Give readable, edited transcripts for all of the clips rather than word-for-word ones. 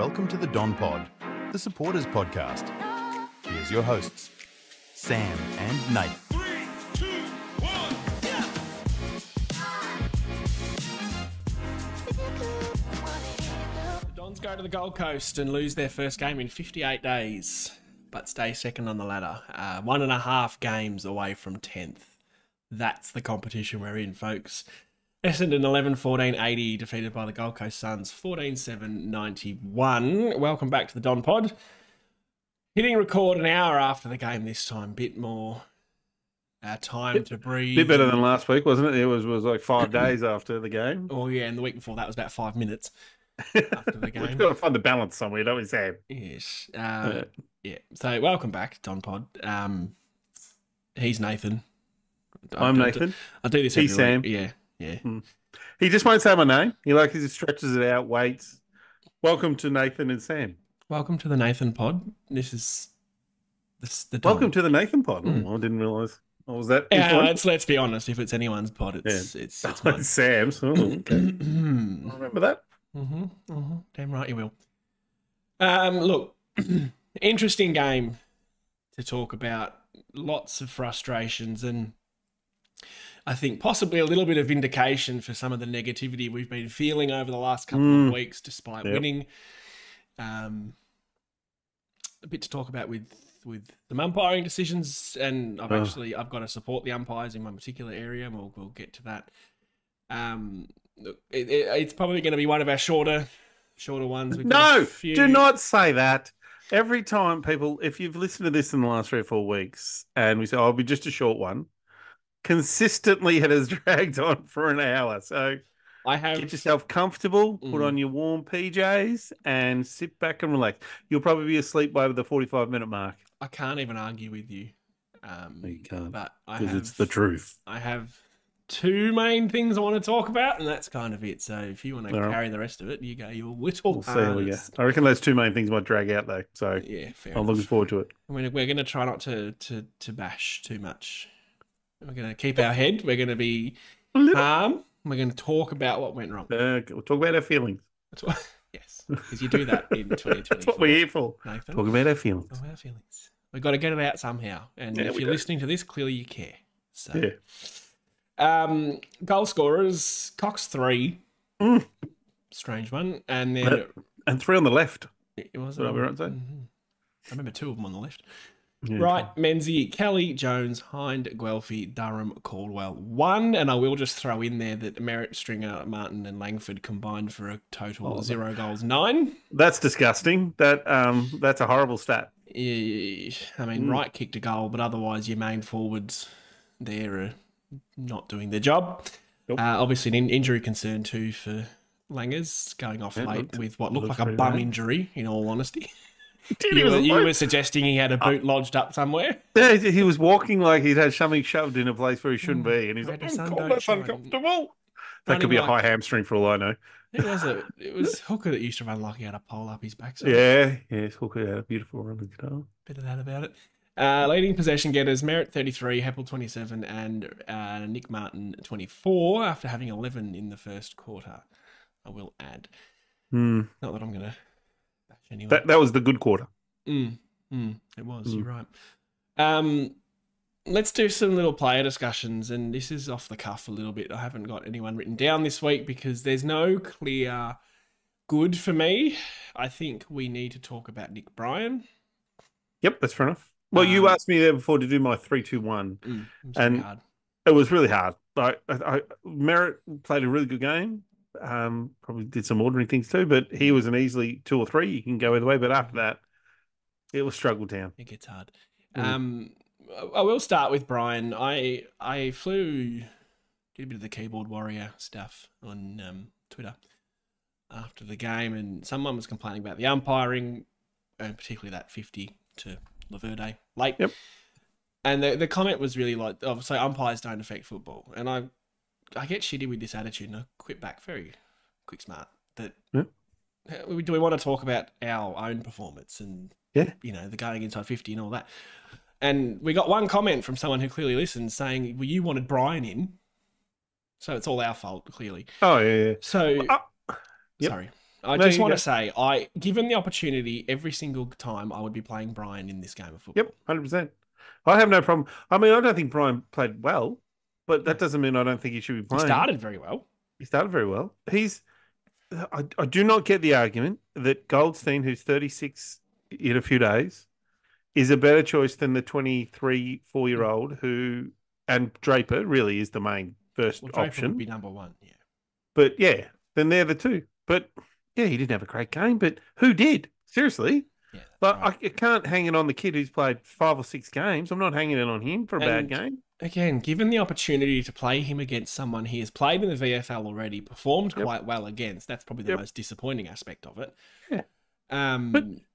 Welcome to the Don Pod, the supporters podcast. Here's your hosts, Sam and Nate. 3, 2, 1, yeah! The Dons go to the Gold Coast and lose their first game in 58 days, but stay second on the ladder. 1.5 games away from 10th. That's the competition we're in, folks. Essendon 11-14-80, defeated by the Gold Coast Suns 14-7-91. Welcome back to the Don Pod. Hitting record an hour after the game this time. Bit more time to breathe. Bit better than last week, wasn't it? It was like 5 days after the game. Oh, yeah, and the week before that was about 5 minutes after the game. We've got to find the balance somewhere, don't we, Sam? Yes. Yeah. So, welcome back, Don Pod. He's Nathan. I'm Nathan. I do this He's every Sam. week. Yeah. Yeah. He just won't say my name. He stretches it out, waits. Welcome to Nathan and Sam. Welcome to the Nathan Pod. This is the Don. Welcome to the Nathan Pod. Oh, I didn't realise. What was that? Let's be honest. If it's anyone's pod, it's mine. Sam's. Oh, okay. I remember that. Damn right you will. Look, interesting game to talk about. Lots of frustrations and I think possibly a little bit of vindication for some of the negativity we've been feeling over the last couple of weeks, despite winning. A bit to talk about with the umpiring decisions, and I've got to support the umpires in my particular area, and we'll get to that. It's probably going to be one of our shorter ones. Do not say that. Every time people, if you've listened to this in the last 3 or 4 weeks, and we say, it'll be just a short one, consistently it has dragged on for an hour. So get yourself comfortable, put on your warm PJs and sit back and relax. You'll probably be asleep by the 45-minute mark. I can't even argue with you. You can't, but because it's the truth. I have 2 main things I want to talk about, and that's kind of it. So if you want to carry the rest of it, you go your little We'll see how we go. I reckon those 2 main things might drag out though. So yeah, fair I'm enough. looking forward to it. I mean, we're going to try not to bash too much. We're going to keep our head. We're going to be calm. We're going to talk about what went wrong. We'll talk about our feelings. Yes, because you do that in 2024. That's what we're here for. Nathan. Talk about our feelings. Talk about our feelings. We've got to get it out somehow. And if you're listening to this, clearly you care. So, goal scorers, Cox 3. Strange one. And then... And 3 on the left. It was. What I say? I remember 2 of them on the left. Yeah, right, Menzies, Kelly, Jones, Hind, Guelphy, Durham, Caldwell, 1. And I will just throw in there that Merritt, Stringer, Martin and Langford combined for a total of 0 goals, 9. That's disgusting. That's a horrible stat. Yeah, I mean, Wright kicked a goal, but otherwise your main forwards there are not doing their job. Nope. Obviously an injury concern too for Langers, going off late with what looked like a bum injury, in all honesty. You were suggesting he had a boot lodged up somewhere? Yeah, he was walking like he'd had something shoved in a place where he shouldn't be. And he's like, Red sun God, don't that's shine." uncomfortable. That could be a high hamstring for all I know. It was Hooker that used to run like he had a pole up his backside. Yes, Hooker had a beautiful run of guitar. Bit of that about it. Leading possession getters, Merritt 33, Heppel 27, and Nick Martin 24 after having 11 in the first quarter, I will add. Not that I'm going to bash anyone. That was the good quarter. It was, you're right. Let's do some little player discussions, and this is off the cuff a little bit. I haven't got anyone written down this week because there's no clear good for me. I think we need to talk about Nick Bryan. Yep, that's fair enough. Well, you asked me there before to do my 3-2-1, and hard. It was really hard. Merritt played a really good game. Probably did some ordinary things too, but he was an easily 2 or 3. You can go either way, but after that, it was struggle town. It gets hard. I will start with Bryan. I did a bit of the keyboard warrior stuff on Twitter after the game, and someone was complaining about the umpiring, and particularly that 50 to Laverde late. Yep. And the comment was really like, so umpires don't affect football. And I get shitty with this attitude, and I quit back very quick smart. That do we want to talk about our own performance and the going inside 50 and all that? And we got one comment from someone who clearly listens saying, well, you wanted Bryan in, so it's all our fault, clearly. Oh, yeah. So, sorry. I There just you want go. to say, given the opportunity, every single time I would be playing Brian in this game of football. Yep, 100%. I have no problem. I mean, I don't think Brian played well, but that doesn't mean I don't think he should be He playing. started very well. He started very well. I do not get the argument that Goldstein, who's 36 in a few days, is a better choice than the 23, 4-year-old who, and Draper really is the main first Well, Draper option. would be number one. Yeah. But yeah, then they're the two. But yeah, he didn't have a great game, but who did? Seriously. Yeah. But right. I can't hang it on the kid who's played 5 or 6 games. I'm not hanging it on him for a bad game. Again, given the opportunity to play him against someone he has played in the VFL already, performed quite well against, that's probably the most disappointing aspect of it. Yeah.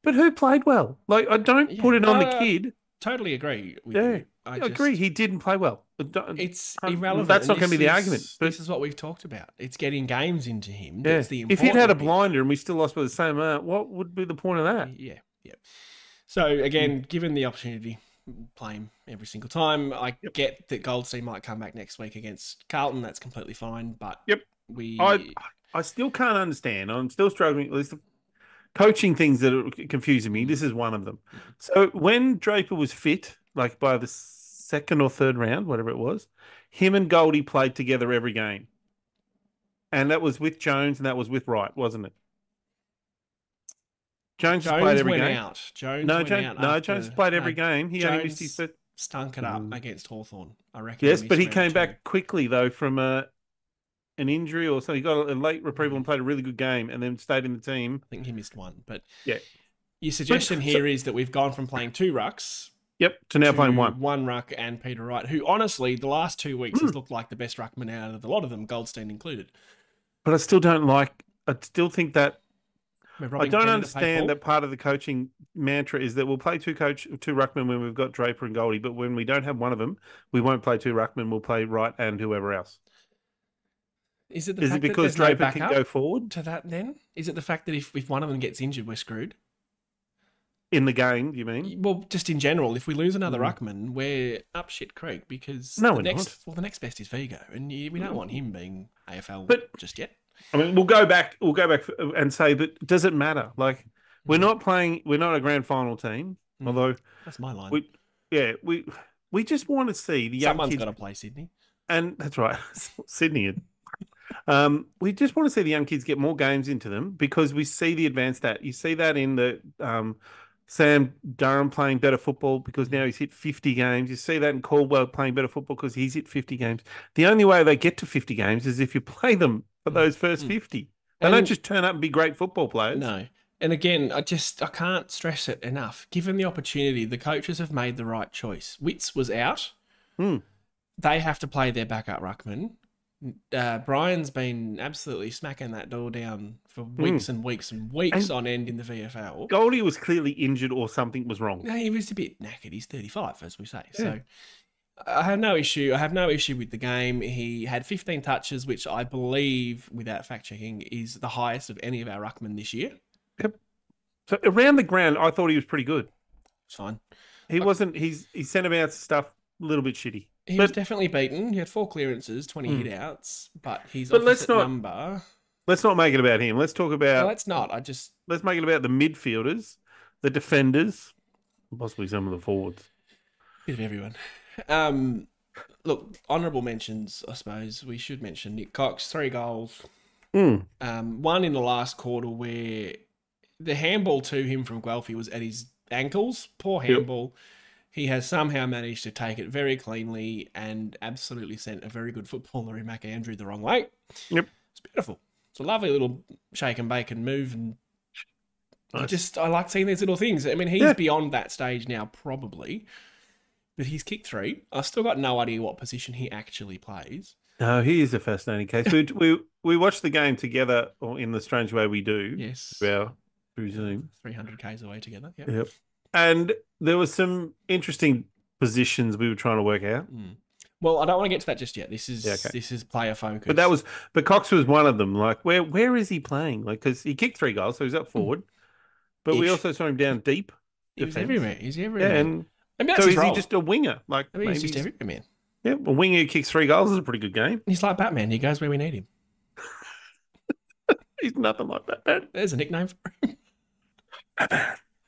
But who played well? Like, I don't put it on the kid. Totally agree with Yeah. you. I agree. He didn't play well. It's irrelevant. That's not going to be the argument. But this is what we've talked about. It's getting games into him. yeah. That's the If important he'd had a bit. blinder and we still lost by the same amount, what would be the point of that? Yeah. So again, given the opportunity, play him every single time. I get that Goldstein might come back next week against Carlton. That's completely fine. But I still can't understand. I'm still struggling. At least the coaching things that are confusing me. This is one of them. So when Draper was fit, like by the second or third round, whatever it was, him and Goldie played together every game. And that was with Jones and that was with Wright, wasn't it? Jones played every game. Jones played every game. He only missed his first. Stunk it up against Hawthorn, I reckon. Yes, but he came back quickly though from an injury or something. He got a late retrieval and played a really good game, and then stayed in the team. I think he missed one, but yeah. Your suggestion here is that we've gone from playing 2 rucks. Yep, to now playing one. One ruck and Peter Wright, who honestly the last 2 weeks has looked like the best ruckman out of a lot of them, Goldstein included. But I still don't like. I still think that. I don't understand that part of the coaching mantra is that we'll play two ruckmen when we've got Draper and Goldie, but when we don't have one of them, we won't play 2 ruckmen. We'll play Wright and whoever else. Is it because Draper can go forward to that? Then is it the fact that if one of them gets injured, we're screwed? In the game, you mean? Well, just in general, if we lose another ruckman, we're up shit creek because the next best is Vigo, and we don't want him being AFL just yet. I mean, we'll go back and say, but does it matter? Like, we're not a grand final team, although that's my line. We just want to see the young kids. Someone's got to play Sydney, and that's right, Sydney. We just want to see the young kids get more games into them because we see the advanced stat. You see that in the Sam Durham playing better football because now he's hit 50 games. You see that in Caldwell playing better football because he's hit 50 games. The only way they get to 50 games is if you play them for those first 50. They don't just turn up and be great football players. No. And again, I can't stress it enough. Given the opportunity, the coaches have made the right choice. Witts was out. They have to play their backup ruckman. Brian's been absolutely smacking that door down for weeks and weeks and weeks on end in the VFL. Goldie was clearly injured or something was wrong. No, he was a bit knackered. He's 35, as we say. Yeah. So I have no issue. I have no issue with the game. He had 15 touches, which I believe, without fact checking, is the highest of any of our ruckmen this year. Yep. So around the ground, I thought he was pretty good. It's fine. He wasn't. His centre bounce stuff a little bit shitty. He was definitely beaten. He had 4 clearances, 20 hit outs, but his opposite number. Let's not make it about him. Let's talk about. No, let's not. Let's make it about the midfielders, the defenders, possibly some of the forwards. Bit of everyone. Look, honourable mentions. I suppose we should mention Nick Cox, 3 goals. One in the last quarter where the handball to him from Guelphy was at his ankles. Poor handball. Yep. He has somehow managed to take it very cleanly and absolutely sent a very good footballer in McAndrew the wrong way. Yep. It's beautiful. It's a lovely little shake and bake and move. And nice. I like seeing these little things. I mean, he's beyond that stage now, probably. But he's kicked 3. I've still got no idea what position he actually plays. No, he is a fascinating case. we watched the game together, or in the strange way we do. Yes. Through Zoom. 300 Ks away together. Yep. And there were some interesting positions we were trying to work out. Well, I don't want to get to that just yet. This is player focus. But Cox was one of them. Like, where is he playing? Like, because he kicked 3 goals, so he's up forward. But we also saw him down deep. He's everywhere. He's everywhere. Yeah, and so is he just a winger? Like, maybe he's just everywhere, man. Yeah, a winger who kicks 3 goals is a pretty good game. He's like Batman. He goes where we need him. He's nothing like Batman. There's a nickname for him.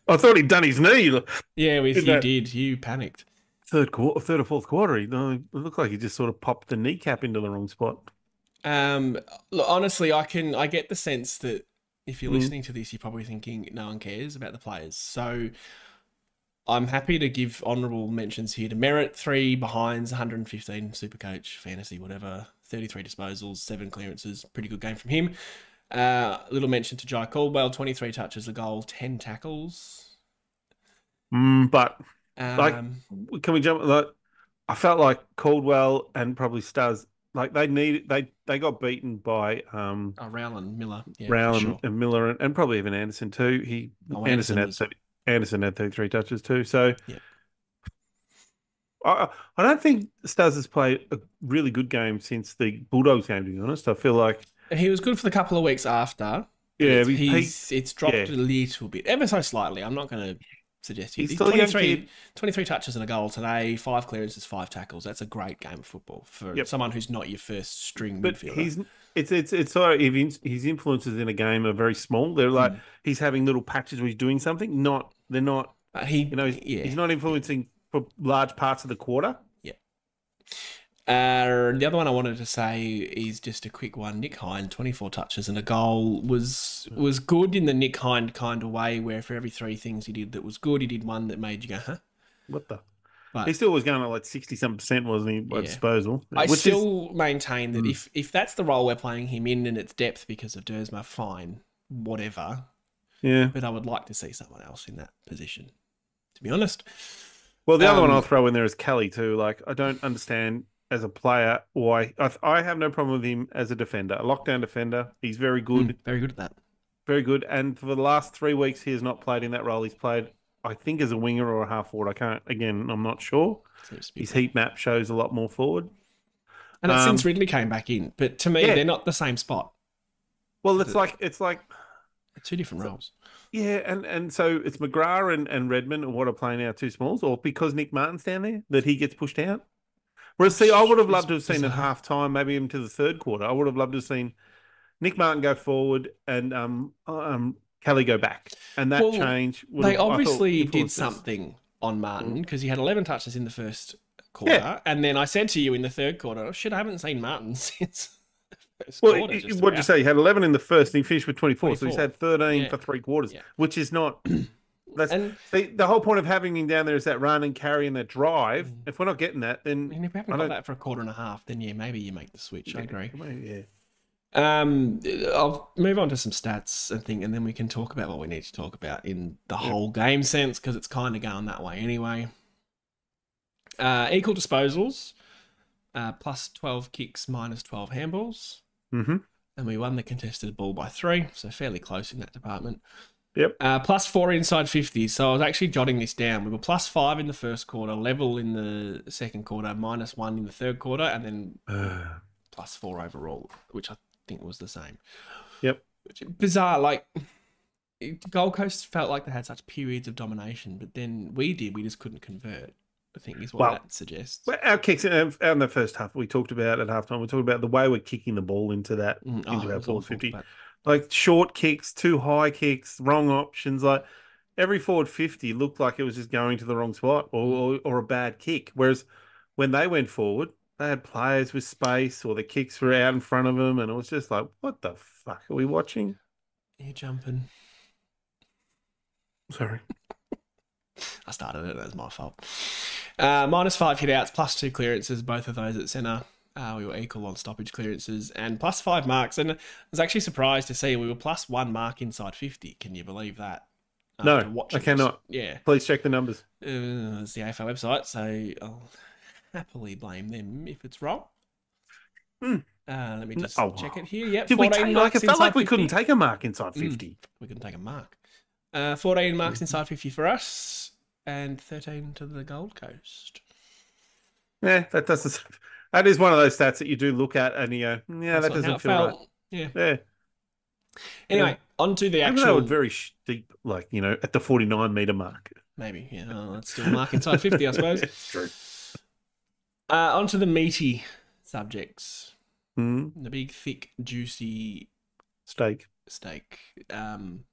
I thought he'd done his knee. Yeah, In you that did. You panicked. third or fourth quarter. It looked like he just sort of popped the kneecap into the wrong spot. Look, honestly, I get the sense that if you're Mm. listening to this, you're probably thinking no one cares about the players. So I'm happy to give honourable mentions here to Merritt, 3 behinds, 115 Supercoach, fantasy, whatever, 33 disposals, 7 clearances, pretty good game from him. Little mention to Jai Caldwell, 23 touches, a goal, 10 tackles. But like, Um, can we jump? Like, I felt like Caldwell and probably Stars, like they got beaten by Rowland, Miller, yeah, Rowell for sure. and Miller and probably even Anderson too. Anderson was- Anderson had 33 touches too. So Yeah. I don't think Stars has played a really good game since the Bulldogs game. To be honest, I feel like He was good for the couple of weeks after. Yeah, it's dropped a little bit, ever so slightly. I'm not going to suggest He's he's still a young 23 touches and a goal today, 5 clearances, 5 tackles. That's a great game of football for someone who's not your first string but midfielder. it's sort of his influences in a game are very small. They're like he's having little patches where he's doing something. They're not. He's not influencing for large parts of the quarter. The other one I wanted to say is just a quick one. Nick Hind, 24 touches and a goal, was good in the Nick Hind kind of way, where for every 3 things he did that was good, he did one that made you go, huh? What the? But he still was going at like 60-some%, wasn't he, by disposal? I still maintain that if that's the role we're playing him in and it's depth because of Dersma, fine, whatever. Yeah. But I would like to see someone else in that position, to be honest. Well, the other one I'll throw in there is Kelly too. Like, I don't understand as a player why I have no problem with him as a defender, a lockdown defender. He's very good. Very good at that. Very good. And for the last 3 weeks, he has not played in that role. He's played, I think, as a winger or a half forward. I'm not sure. His heat map shows a lot more forward. And it's since Ridley came back in. But to me, they're not the same spot. Well, it's like they're 2 different roles. Yeah, and so it's McGrath and Redmond and what are playing our 2 smalls, or because Nick Martin's down there that he gets pushed out. Whereas, see, I would have loved to have seen at half time, maybe even to the third quarter. I would have loved to have seen Nick Martin go forward and Kelly go back, and that change. They obviously did something on Martin because he had 11 touches in the first quarter, and then I said to you in the third quarter, "Oh shit, I haven't seen Martin since." What did you say? He had 11 in the first, and he finished with 24. So he's had 13 for 3 quarters, which is not. That's the whole point of having him down there is that run and carry and that drive. If we're not getting that, then if we haven't got that for a quarter and a half, then maybe you make the switch. I agree. Yeah. I'll move on to some stats and then we can talk about what we need to talk about in the whole game sense because it's kind of going that way anyway. Equal disposals, plus 12 kicks, minus 12 handballs. Mm-hmm. And we won the contested ball by 3, so fairly close in that department. Yep. Plus 4 inside 50. So I was actually jotting this down. We were plus 5 in the first quarter, level in the second quarter, minus 1 in the third quarter, and then plus 4 overall, which I think was the same. Yep. Bizarre. Like, Gold Coast felt like they had such periods of domination, but then we just couldn't convert, I think is what that suggests. Well, our kicks in the first half, we talked about at halftime, we talked about the way we're kicking the ball into our forward 50. Like short kicks, too high kicks, wrong options. Like every forward 50 looked like it was just going to the wrong spot or a bad kick. Whereas when they went forward, they had players with space or the kicks were out in front of them. And it was just like, what the fuck are we watching? You're jumping. Sorry. I started it. That was my fault. Minus 5 hit-outs, plus 2 clearances, both of those at centre. We were equal on stoppage clearances and plus 5 marks. And I was actually surprised to see we were plus 1 mark inside 50. Can you believe that? No, I cannot. Yeah. Please check the numbers. It's the AFL website, so I'll happily blame them if it's wrong. Let me just check it here. Yep, Did we take, it felt like we couldn't take a mark inside 50. We couldn't take a mark. 14 marks inside 50 for us and 13 to the Gold Coast. Yeah, that is one of those stats that you do look at and you go, yeah, that doesn't feel right. Yeah. Anyway, on to the actual... Even though it's very steep, like, at the 49-metre mark. Maybe, yeah. Oh, that's still a mark inside 50, I suppose. It's true. On to the meaty subjects. Mm. The big, thick, juicy... Steak. steak. Should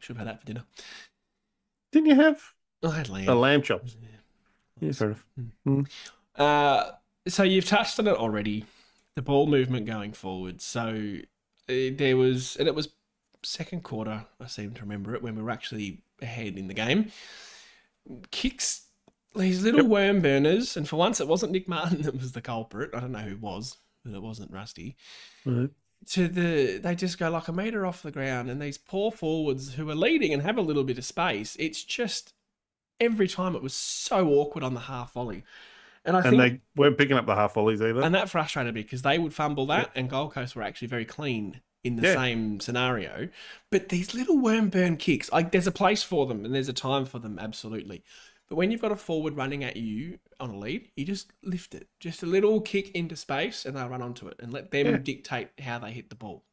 have had that for dinner. Didn't you have I had lamb. a lamb chops? Yeah. Yeah, fair enough. So you've touched on it already. The ball movement going forward. So there was, and it was second quarter, I seem to remember it, when we were actually ahead in the game. Kicks, these little worm burners, and for once it wasn't Nick Martin that was the culprit. I don't know who was, but it wasn't Rusty. Right. They just go like a metre off the ground, and these poor forwards who are leading and have a little bit of space, it's just every time it was so awkward on the half volley. And they weren't picking up the half volleys either. And that frustrated me because they would fumble that, and Gold Coast were actually very clean in the same scenario. But these little worm burn kicks, there's a place for them and there's a time for them, absolutely. But when you've got a forward running at you on a lead, you just lift it. Just a little kick into space and they'll run onto it and let them dictate how they hit the ball.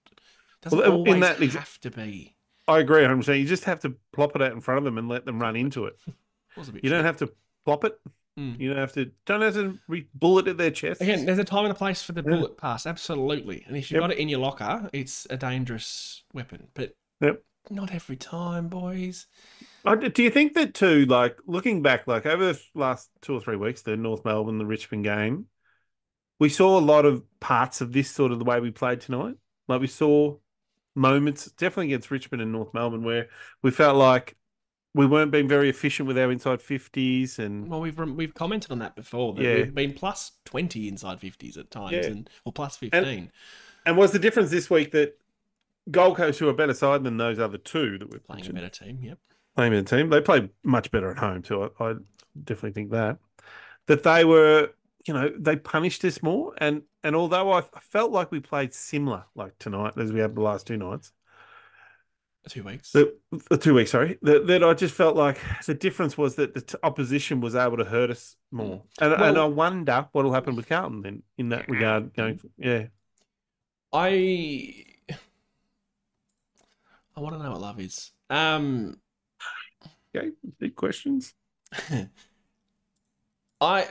Doesn't always have to be. I agree 100%. You just have to plop it out in front of them and let them run into it. You don't have to plop it. You don't have to bullet at their chest. Again, there's a time and a place for the bullet pass, absolutely. And if you've got it in your locker, it's a dangerous weapon. But not every time, boys. Do you think that too, like looking back, like over the last 2 or 3 weeks, the North Melbourne, the Richmond game, we saw a lot of parts of this sort of the way we played tonight. Like we saw moments, definitely against Richmond and North Melbourne, where we felt like we weren't being very efficient with our inside 50s, and we've commented on that before. That we've been plus 20 inside 50s at times, or plus 15. And was the difference this week that Gold Coast, who are a better side than those other two that we're playing a better team? Yep, playing a better team. They played much better at home too. I definitely think that they were, they punished us more. And although I felt like we played similar like tonight as we had the last 2 nights. 2 weeks. The 2 weeks, sorry. That I just felt like the difference was that the opposition was able to hurt us more. And I wonder what will happen with Carlton then in that regard. I want to know what love is. Okay, big questions.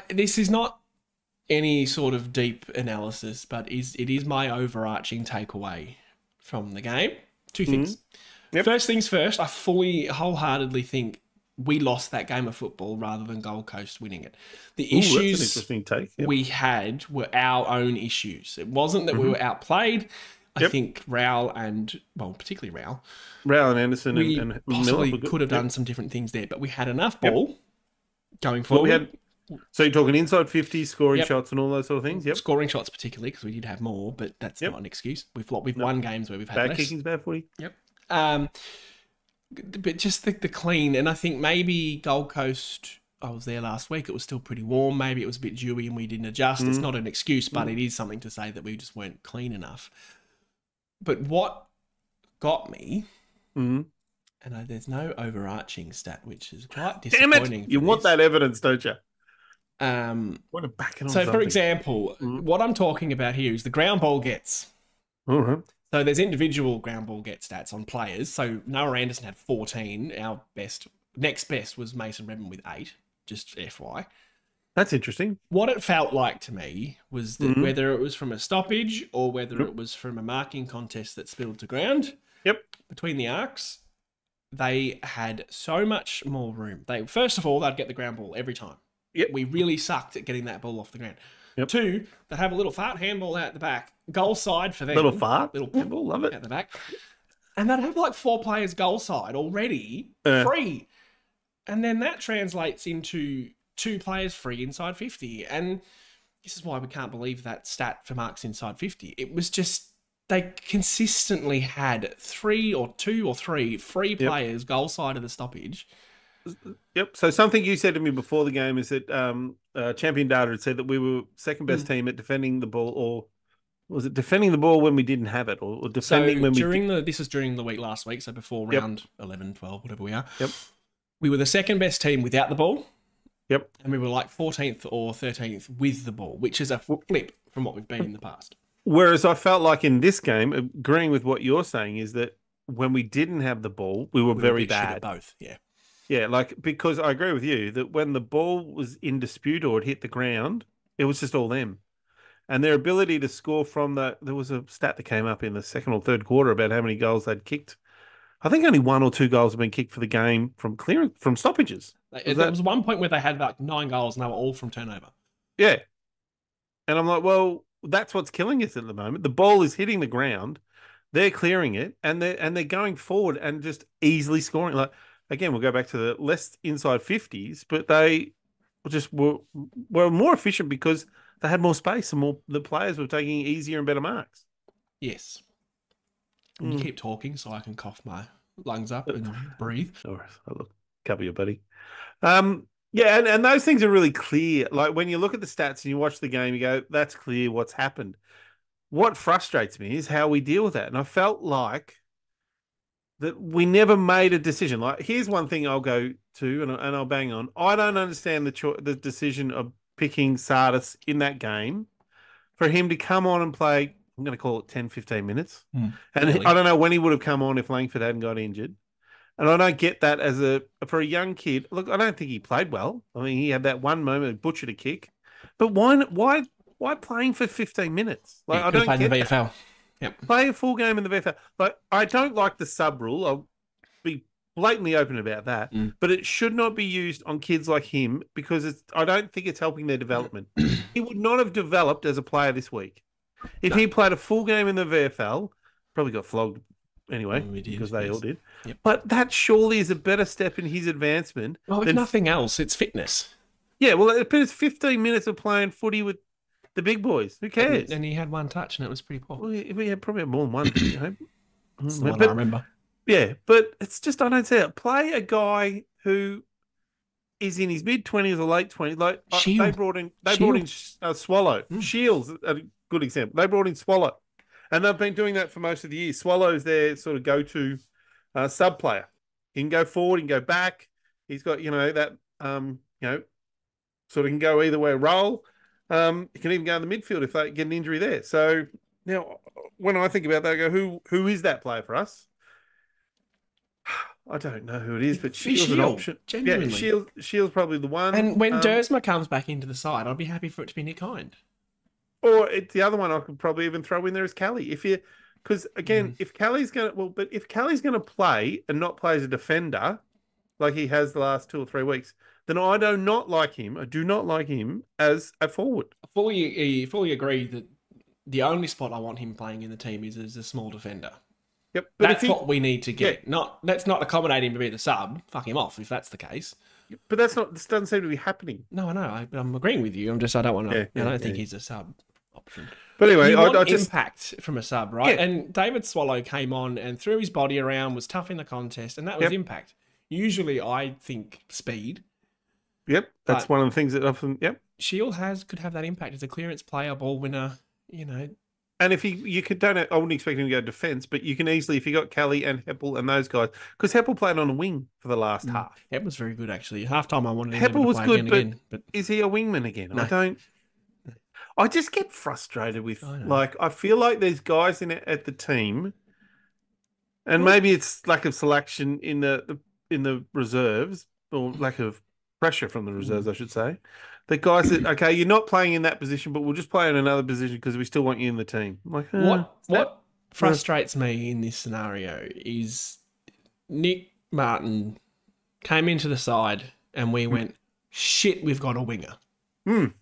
This is not any sort of deep analysis, but it is my overarching takeaway from the game. 2 things. Yep. First things first, I wholeheartedly think we lost that game of football rather than Gold Coast winning it. The issues that's an interesting take. we had were our own issues. It wasn't that we were outplayed. I think Rowell particularly Rowell and Anderson and possibly Miller could have done some different things there, but we had enough ball going forward. So you're talking inside 50, scoring shots and all those sort of things? Yep. Scoring shots particularly, because we did have more, but that's not an excuse. We've won games where we've had bad less. kicking's bad footy. Yep. But just the clean, and I think maybe Gold Coast, I was there last week, it was still pretty warm. Maybe it was a bit dewy and we didn't adjust. It's not an excuse, but it is something to say that we just weren't clean enough. But what got me, and there's no overarching stat, which is quite disappointing. Damn it! You want that evidence, don't you? Want to back it on so, something. for example, what I'm talking about here is the ground ball gets. All right. So there's individual ground ball get stats on players. So Noah Anderson had 14. Our next best was Mason Redmond with 8, just FY. That's interesting. What it felt like to me was that whether it was from a stoppage or whether it was from a marking contest that spilled to ground, between the arcs, they had so much more room. First of all, they'd get the ground ball every time. Yep. We really sucked at getting that ball off the ground. Yep. 2, they'd have a little fart handball out the back, goal side for them. Little fart? Little handball, love it. Out the back. And they'd have like 4 players goal side already free. And then that translates into 2 players free inside 50. And this is why we can't believe that stat for marks inside 50. It was just, they consistently had 2 or 3 free players goal side of the stoppage. Yep. So something you said to me before the game is that Champion Data had said that we were second best team at defending the ball, or was it defending the ball when we didn't have it, or defending when this was during the week last week, so before round 11, 12, whatever we are. Yep. We were the second best team without the ball. Yep. And we were like 14th or 13th with the ball, which is a flip from what we've been in the past. Whereas I felt like in this game, agreeing with what you're saying, is that when we didn't have the ball, we were very bad. At both, yeah. Yeah, because I agree with you that when the ball was in dispute or it hit the ground, it was just all them. and their ability to score from there was a stat that came up in the second or third quarter about how many goals they'd kicked. I think only 1 or 2 goals have been kicked for the game from stoppages. There was one point where they had like 9 goals and they were all from turnover. Yeah. And I'm like, well, that's what's killing us at the moment. The ball is hitting the ground, they're clearing it, and they're going forward and just easily scoring. Like again, we'll go back to the less inside 50s, but they just were more efficient because they had more space and the players were taking easier and better marks. Yes. And you keep talking so I can cough my lungs up and breathe. All right, look, cover your buddy. Yeah, and those things are really clear. Like when you look at the stats and you watch the game, you go, that's clear what's happened. What frustrates me is how we deal with that. And I felt like that we never made a decision. Like, here's one thing I'll go to and I'll bang on. I don't understand the decision of picking Sardis in that game for him to come on and play, I'm going to call it 10, 15 minutes. And really? I don't know when he would have come on if Langford hadn't got injured. And I don't get that for a young kid. Look, I don't think he played well. I mean, he had that one moment, butchered a kick. But why playing for 15 minutes? Like, I don't get in the that. VFL. Yep. Play a full game in the VFL. Like, I don't like the sub rule. I'll be blatantly open about that. But it should not be used on kids like him because I don't think it's helping their development. He would not have developed as a player this week. If he played a full game in the VFL, probably got flogged anyway, because they all did. Yep. But that surely is a better step in his advancement. Well, if nothing else, it's fitness. Yeah, well, it's 15 minutes of playing footy with the big boys. Who cares? And he had one touch, and it was pretty poor. Well, we had probably more than one. You know? That's the one I remember. Yeah, but it's just, I don't see it. Play a guy who is in his mid-20s or late 20s. Like they brought in Swallow. Shields, a good example. They brought in Swallow. And they've been doing that for most of the year. Swallow's their sort of go-to sub player. He can go forward, he can go back. He's got, that, sort of can go either way, roll. He can even go in the midfield if they get an injury there. So now, when I think about that, I go, who is that player for us? I don't know who it is, but Shields an option. Genuinely. Yeah, Shields probably the one. And when Dersma comes back into the side, I'd be happy for it to be Nick Hind. Or the other one I could probably even throw in there is Kelly. Because again, if Kelly's going to play and not play as a defender, like he has the last 2 or 3 weeks, then I do not like him. I do not like him as a forward. I fully agree that the only spot I want him playing in the team is as a small defender. Yep, but that's what we need to get. Let's not accommodate him to be the sub. Fuck him off if that's the case. But this doesn't seem to be happening. No, I know. I'm agreeing with you. I don't want to. I don't think he's a sub option. But anyway, I just impact from a sub, right? Yeah. And David Swallow came on and threw his body around, was tough in the contest, and that was impact. Usually, I think speed. Yep, that's one of the things that often. Yep, Shield could have that impact as a clearance player, ball winner. And if I wouldn't expect him to go defence, but you can easily, if you got Kelly and Heppel and those guys, because Heppel played on a wing for the last half. Heppel was very good, actually. Half time I wanted him Heppel was to good, play again, but is he a wingman again? No. I just get frustrated with, I feel like there's guys at the team, and maybe it's lack of selection in the reserves, or lack of pressure from the reserves, I should say. The guys that, okay, you're not playing in that position, but we'll just play in another position because we still want you in the team. I'm like, what frustrates me in this scenario is Nick Martin came into the side and we went, shit, we've got a winger. And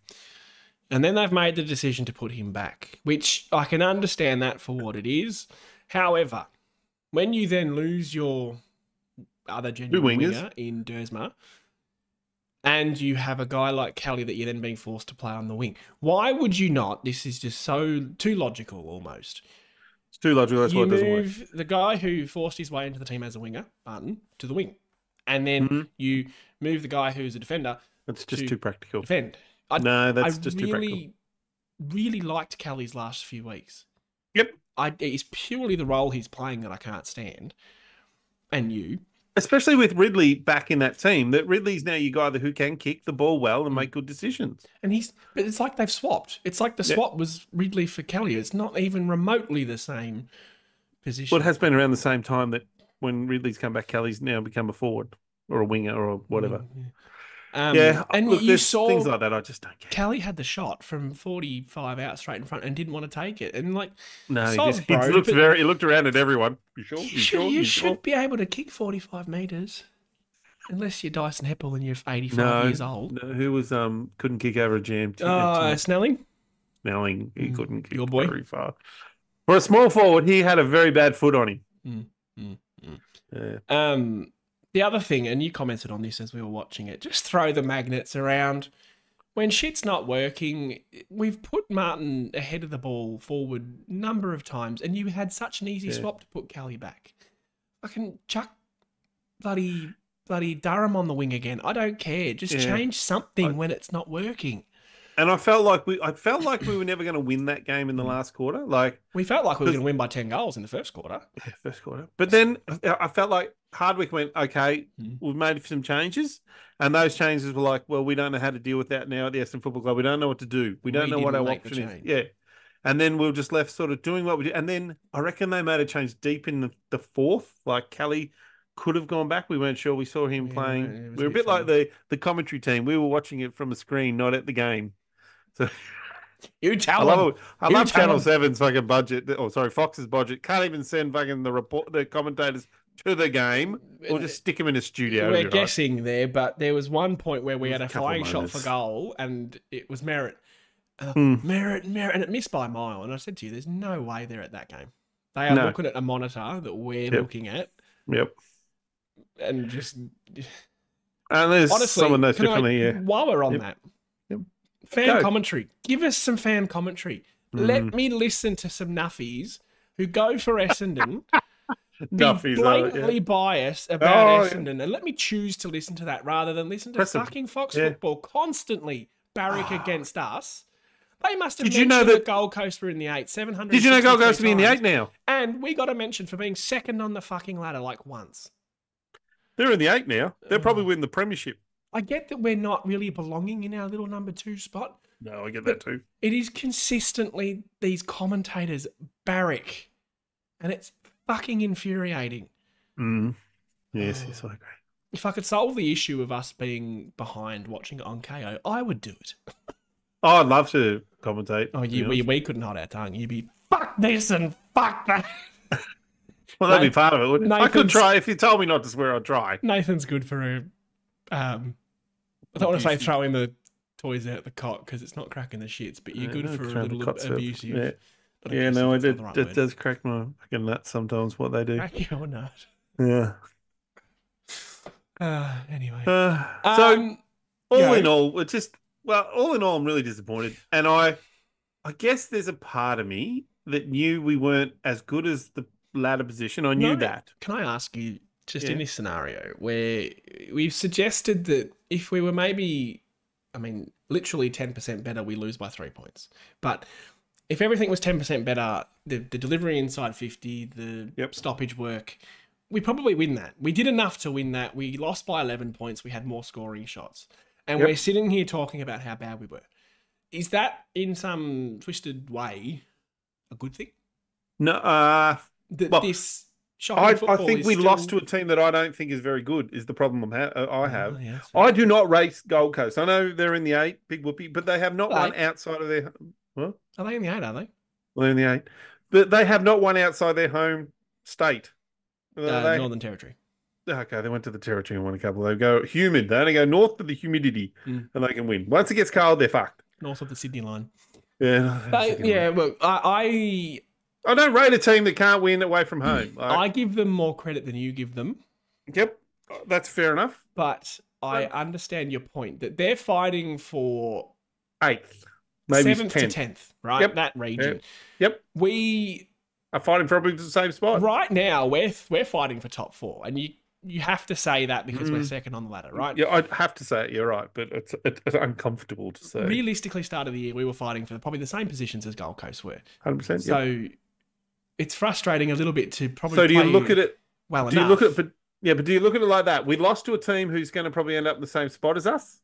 then they've made the decision to put him back, which I can understand that for what it is. However, when you then lose your other genuine winger in Dersma, and you have a guy like Kelly that you're then being forced to play on the wing. Why would you not? This is just too logical almost. It's too logical. That's why it doesn't work. You move the guy who forced his way into the team as a winger, Martin, to the wing. And then you move the guy who's a defender. That's just too practical. Defend. That's just too practical. Really liked Kelly's last few weeks. Yep. It's purely the role he's playing that I can't stand. And you. Especially with Ridley back in that team, that Ridley's now your guy who can kick the ball well and make good decisions. But it's like they've swapped. It's like the swap was Ridley for Kelly. It's not even remotely the same position. Well, it has been around the same time that when Ridley's come back, Kelly's now become a forward or a winger or whatever. Yeah, And look, you there's saw things like that I just don't get. Kelly had the shot from 45 out straight in front and didn't want to take it. And like, No, soz, he bro, looked but very. He looked around at everyone. You sure? you You should, sure? you You should sure? be able to kick 45 metres. Unless you're Dyson Heppel and you're 85 No, years old. no. Who was couldn't kick over a jam? Snelling? Snelling. He couldn't kick your boy? very far. For a small forward, he had a very bad foot on him. Yeah. The other thing, and you commented on this as we were watching it, just throw the magnets around. When shit's not working, we've put Martin ahead of the ball forward a number of times, and you had such an easy swap to put Kelly back. I can chuck bloody Durham on the wing again. I don't care. Just change something when it's not working. And I felt like we were never going to win that game in the last quarter. Like we felt like we were going to win by 10 goals in the first quarter. Yeah, first quarter. But then I felt like Hardwick went, okay, we've made some changes. And those changes were like, well, we don't know how to deal with that now at the Essendon Football Club. We don't know what to do. We don't know what our option is. Yeah. And then we were just left sort of doing what we did. And then I reckon they made a change deep in the fourth. Like Kelly could have gone back. We weren't sure. We saw him playing. We were a bit like the commentary team. We were watching it from a screen, not at the game. So you tell them. I love Channel 7's fucking budget. Oh, sorry, Fox's budget. Can't even send fucking the commentators to the game or just stick them in a studio. We're guessing there, but there was one point where we had a flying shot for goal and it was Merritt. Merritt, and it missed by a mile. And I said to you, there's no way they're at that game. They are looking at a monitor that we're looking at. Yep. And just... And there's honestly, some of those differently, while we're on that, fan commentary. Give us some fan commentary. Let me listen to some nuffies who go for Essendon, be blatantly biased about Essendon, and let me choose to listen to that rather than listen to fucking Fox Football constantly barrack against us. They must have mentioned that Gold Coast were in the 8, 700. Did you know Gold Coast to be in the 8 now? And we got a mention for being second on the fucking ladder like once. They're in the 8 now. They'll probably win the premiership. I get that we're not really belonging in our little number 2 spot. No, I get that too. It is consistently these commentators barrack, and it's fucking infuriating. Yes, I agree. If I could solve the issue of us being behind watching it on KO, I would do it. Oh, I'd love to commentate. Oh, we couldn't hold our tongue. You'd be, fuck this and fuck that. Well, that'd be part of it, wouldn't it? I could try. If you told me not to swear, I'd try. Nathan's good for a... I don't want to say throwing the toys out the cot because it's not cracking the shits, but you're good for a little abusive. Yeah, no, it does crack my fucking nuts sometimes what they do. Crack your nut. Yeah. Anyway. So, all in all, I'm really disappointed. And I guess there's a part of me that knew we weren't as good as the ladder position. I knew that. Can I ask you, just in this scenario, where we've suggested that if we were maybe, literally 10% better, we lose by 3 points. But if everything was 10% better, the delivery inside 50, the stoppage work, we probably win that. We did enough to win that. We lost by 11 points. We had more scoring shots. And we're sitting here talking about how bad we were. Is that, in some twisted way, a good thing? No. This shocking football I think we lost to a team that I don't think is very good, is the problem I have. Oh, yeah, I do not rate Gold Coast. I know they're in the 8, big whoopee, but they have not won outside of their... What? Are they in the 8, are they? Well, they're in the 8. But they have not won outside their home state. Northern Territory. Okay, they went to the Territory and won a couple. They go humid. They only go north to the humidity and they can win. Once it gets cold, they're fucked. North of the Sydney line. Yeah. Look, I don't rate a team that can't win away from home. I give them more credit than you give them. Yep, that's fair enough. But I understand your point that they're fighting for 8th, maybe 7th to 10th, right? Yep. That region. Yep. We are fighting probably to the same spot. Right now, we're fighting for top 4, and you have to say that because we're second on the ladder, right? Yeah, I'd have to say it. You're right, but it's uncomfortable to say. Realistically, start of the year, we were fighting for probably the same positions as Gold Coast were. 100%. So it's frustrating a little bit to probably. So do you look at it? Well, do you look at it? But do you look at it like that? We lost to a team who's going to probably end up in the same spot as us.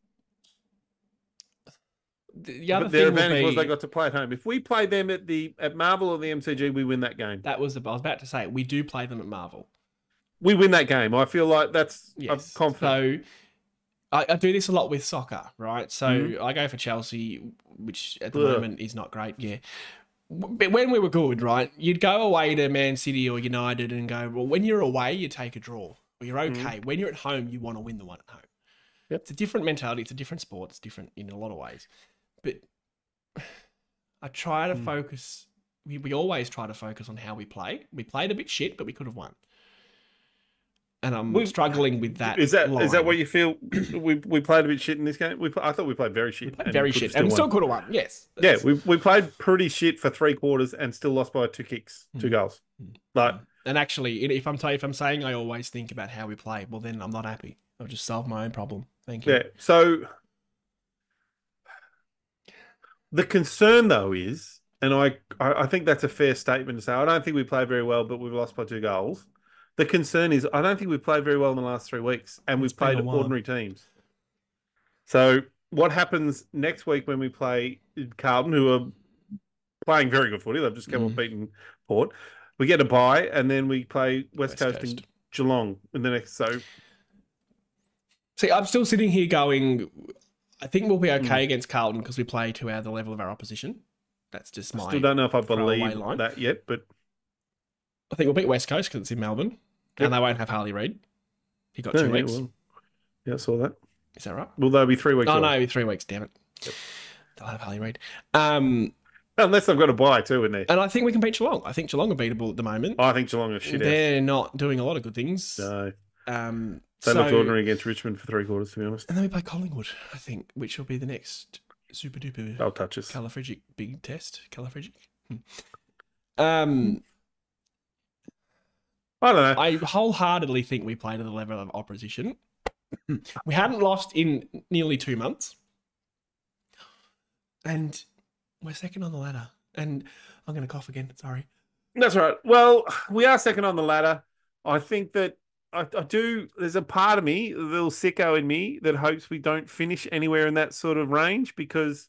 Their advantage was they got to play at home. If we play them at Marvel or the MCG, we win that game. I was about to say we do play them at Marvel. We win that game. I feel like that's I'm confident. So I do this a lot with soccer, right? So Mhm. I go for Chelsea, which at the Ugh. moment is not great. Yeah. But when we were good, right, you'd go away to Man City or United and go, well, when you're away, you take a draw. Or you're okay. When you're at home, you want to win the one at home. Yep. It's a different mentality. It's a different sport. It's different in a lot of ways. But I try to focus. We always try to focus on how we play. We played a bit shit, but we could have won. And I'm struggling with that. Is that line. what you feel? We played a bit shit in this game. I thought we played very shit. We played very shit, and we still could have won. Yes. Yeah, we played pretty shit for 3 quarters and still lost by 2 goals. Like, and actually, if I'm saying I always think about how we play, well, then I'm not happy. I've just solved my own problem. Thank you. yeah. So the concern though is, and I think that's a fair statement to say. I don't think we played very well, but we've lost by 2 goals. The concern is, I don't think we've played very well in the last 3 weeks, and we've played ordinary teams. So what happens next week when we play Carlton, who are playing very good footy? They've just come off beating Port. We get a bye, and then we play West Coast and Geelong in the next. So, see, I'm still sitting here going, I think we'll be okay against Carlton because we play to the level of our opposition. That's just my. I still don't know if I believe line. that yet, but I think we'll beat West Coast because it's in Melbourne, and they won't have Harley Reid. He got 2 weeks. Yeah, I saw that. Is that right? Will they be 3 weeks? Oh, no, it'll be 3 weeks. Damn it. Yep. They'll have Harley Reid. Unless they've got a bye too in there. And I think we can beat Geelong. I think Geelong are beatable at the moment. I think Geelong are shit. They're not doing a lot of good things. No. They looked ordinary against Richmond for 3 quarters, to be honest. And then we play Collingwood, I think, which will be the next super duper. They'll touch us. Califragic big test. Califragic. I don't know. I wholeheartedly think we play to the level of opposition. We hadn't lost in nearly 2 months. And we're second on the ladder. And I'm going to cough again. Sorry. That's right. Well, we are second on the ladder. I think that I do. There's a part of me, the little sicko in me, that hopes we don't finish anywhere in that sort of range, because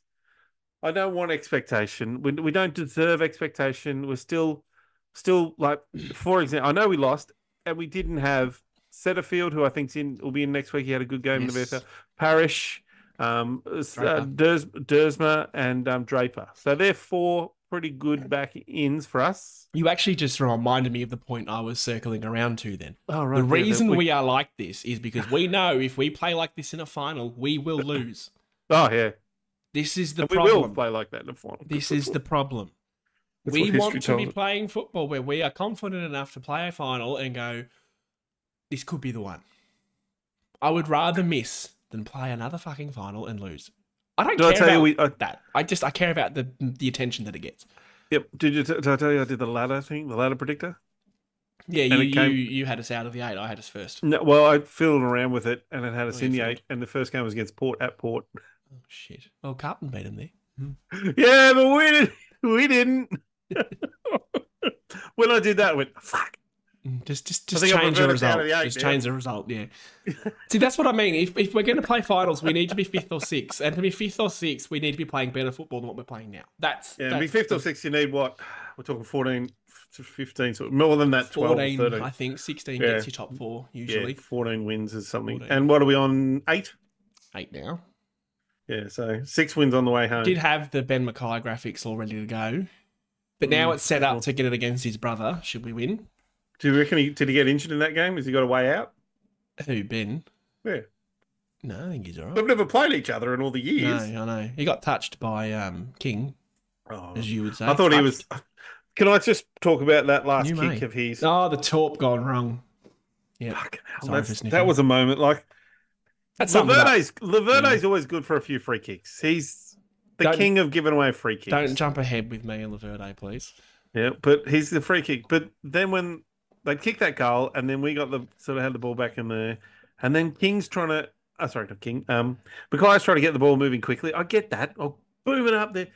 I don't want expectation. We don't deserve expectation. We're still like, for example, I know we lost and we didn't have Setterfield, who I think's will be in next week. He had a good game in the VFL. Parish, Dersma, and Draper. So they're 4 pretty good back-ins for us. You actually just reminded me of the point I was circling around to then. Oh, right. The reason we are like this is because we know if we play like this in a final, we will lose. Oh, yeah. This is the and problem. We will play like that in a final. This is the problem. We want to be playing football where we are confident enough to play a final and go, this could be the one. I would rather miss than play another fucking final and lose. I don't care about that. I care about the attention that it gets. Yep. Did I tell you I did the ladder thing, the ladder predictor? Yeah, you had us out of the 8. I had us first. No, well, I fiddled around with it, and it had us in the 8, and the first game was against Port at Port. Oh, shit. Well, Carlton beat them there. Yeah, but we didn't. When I did that, I went, fuck. Just change the result. Change the result, yeah. See, that's what I mean. If we're going to play finals, we need to be 5th or 6th. And to be 5th or 6th, we need to be playing better football than what we're playing now. To be 5th or 6th, you need what? We're talking 14 to 15, so more than that, 12 14, 13. I think. 16 gets you top 4, usually. Yeah, 14 wins is something. 14. And what are we on, 8? 8 now. Yeah, so 6 wins on the way home. Did have the Ben Mackay graphics all ready to go. But now it's set up to get it against his brother, should we win. Do you reckon did he get injured in that game? Has he got a way out? Who, Ben? Yeah. No, I think he's all right. We've never played each other in all the years. No, I know. He got touched by King, as you would say. I thought he was... Can I just talk about that last kick of his? Oh, the torp gone wrong. Yeah. Fucking hell. That was a moment. Like, Laverde's always good for a few free kicks. He's the king of giving away free kicks. Don't jump ahead with me and Laverde, please. Yeah, but he's the free kick. But then when they kicked that goal, and then we got had the ball back in there, and then King's trying to... sorry, not King. Mackay's trying to get the ball moving quickly. I get that. I'll boom it up there.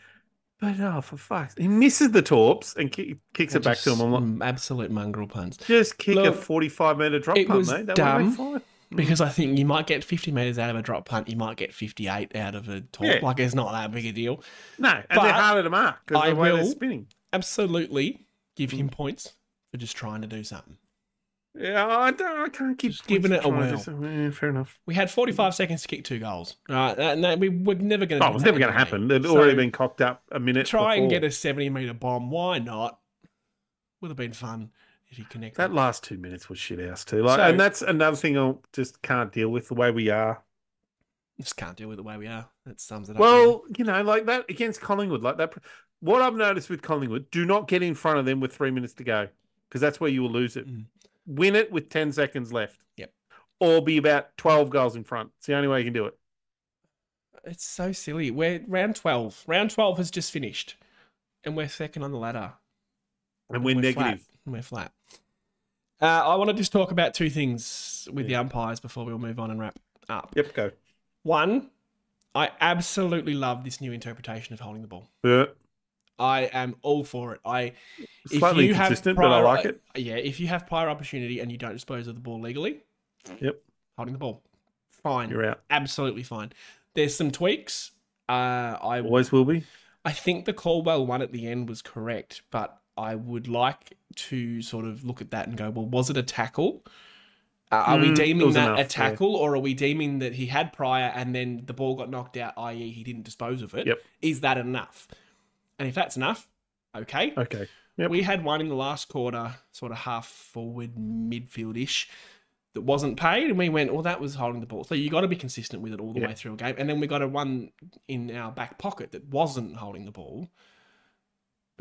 But, for fuck's sake, he misses the torps and kicks it back to him. I'm like, absolute mongrel puns. Just kick a 45-metre drop punt, mate. That dumb, fine. Because I think you might get 50 metres out of a drop punt. You might get 58 out of a torp. Yeah. Like, it's not that big a deal. No, and they're harder to mark because the way they're spinning. Absolutely give him points for just trying to do something. Yeah, I can't keep Just giving it a trying to whirl. fair enough. We had 45 seconds to kick 2 goals. Right, and we were never going to Oh, do it was that never going to anyway. happen. It'd So, already been cocked up a minute try before. and get a 70-metre bomb. Why not? Would have been fun if you connected. That last 2 minutes was shit house too. Like, So- and that's another thing I just can't deal with the way we are. Just can't deal with the way we are. That sums it up. Well, you know, like that against Collingwood, like that. What I've noticed with Collingwood, do not get in front of them with 3 minutes to go, because that's where you will lose it. Win it with 10 seconds left. Yep. Or be about 12 goals in front. It's the only way you can do it. It's so silly. We're round 12. Round 12 has just finished. And we're second on the ladder. And we're negative. Flat. We're flat. I want to just talk about 2 things with the umpires before we'll move on and wrap up. Yep, go. One, I absolutely love this new interpretation of holding the ball. Yeah. I am all for it. Slightly inconsistent, but I like it. Yeah, if you have prior opportunity and you don't dispose of the ball legally, Yep. holding the ball, fine. You're out. Absolutely fine. There's some tweaks. I Always will be. I think the Caldwell one at the end was correct, but I would like to sort of look at that and go, well, was it a tackle? Are we deeming that enough, a tackle, or are we deeming that he had prior and then the ball got knocked out, i.e. he didn't dispose of it? Yep. Is that enough? And if that's enough, okay. Okay. Yep. We had one in the last quarter, sort of half forward, midfield-ish, that wasn't paid, and we went, well, that was holding the ball. So you got to be consistent with it all the way through a game. And then we got a one in our back pocket that wasn't holding the ball.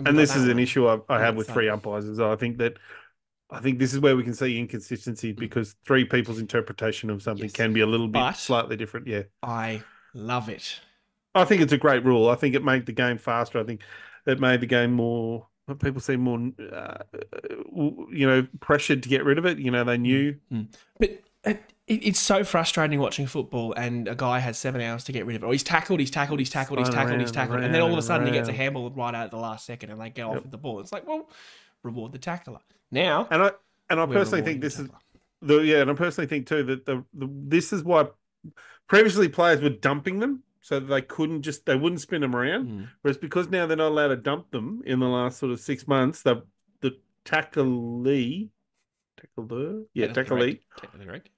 And this is an issue I have with 3 umpires. Is I think this is where we can see inconsistency, because 3 people's interpretation of something can be a little bit slightly different. Yeah. I love it. I think it's a great rule. I think it made the game faster. I think it made the game more, what people seem more, pressured to get rid of it. You know, they knew. But it's so frustrating watching football, and a guy has 7 hours to get rid of it. Or he's tackled. And then all of a sudden he gets a handball right out at the last second and they go off with the ball. It's like, well, reward the tackler. Now, and I personally think this is and I personally think too that this is why previously players were dumping them so that they wouldn't spin them around. Whereas because now they're not allowed to dump them in the last sort of 6 months, the tacklee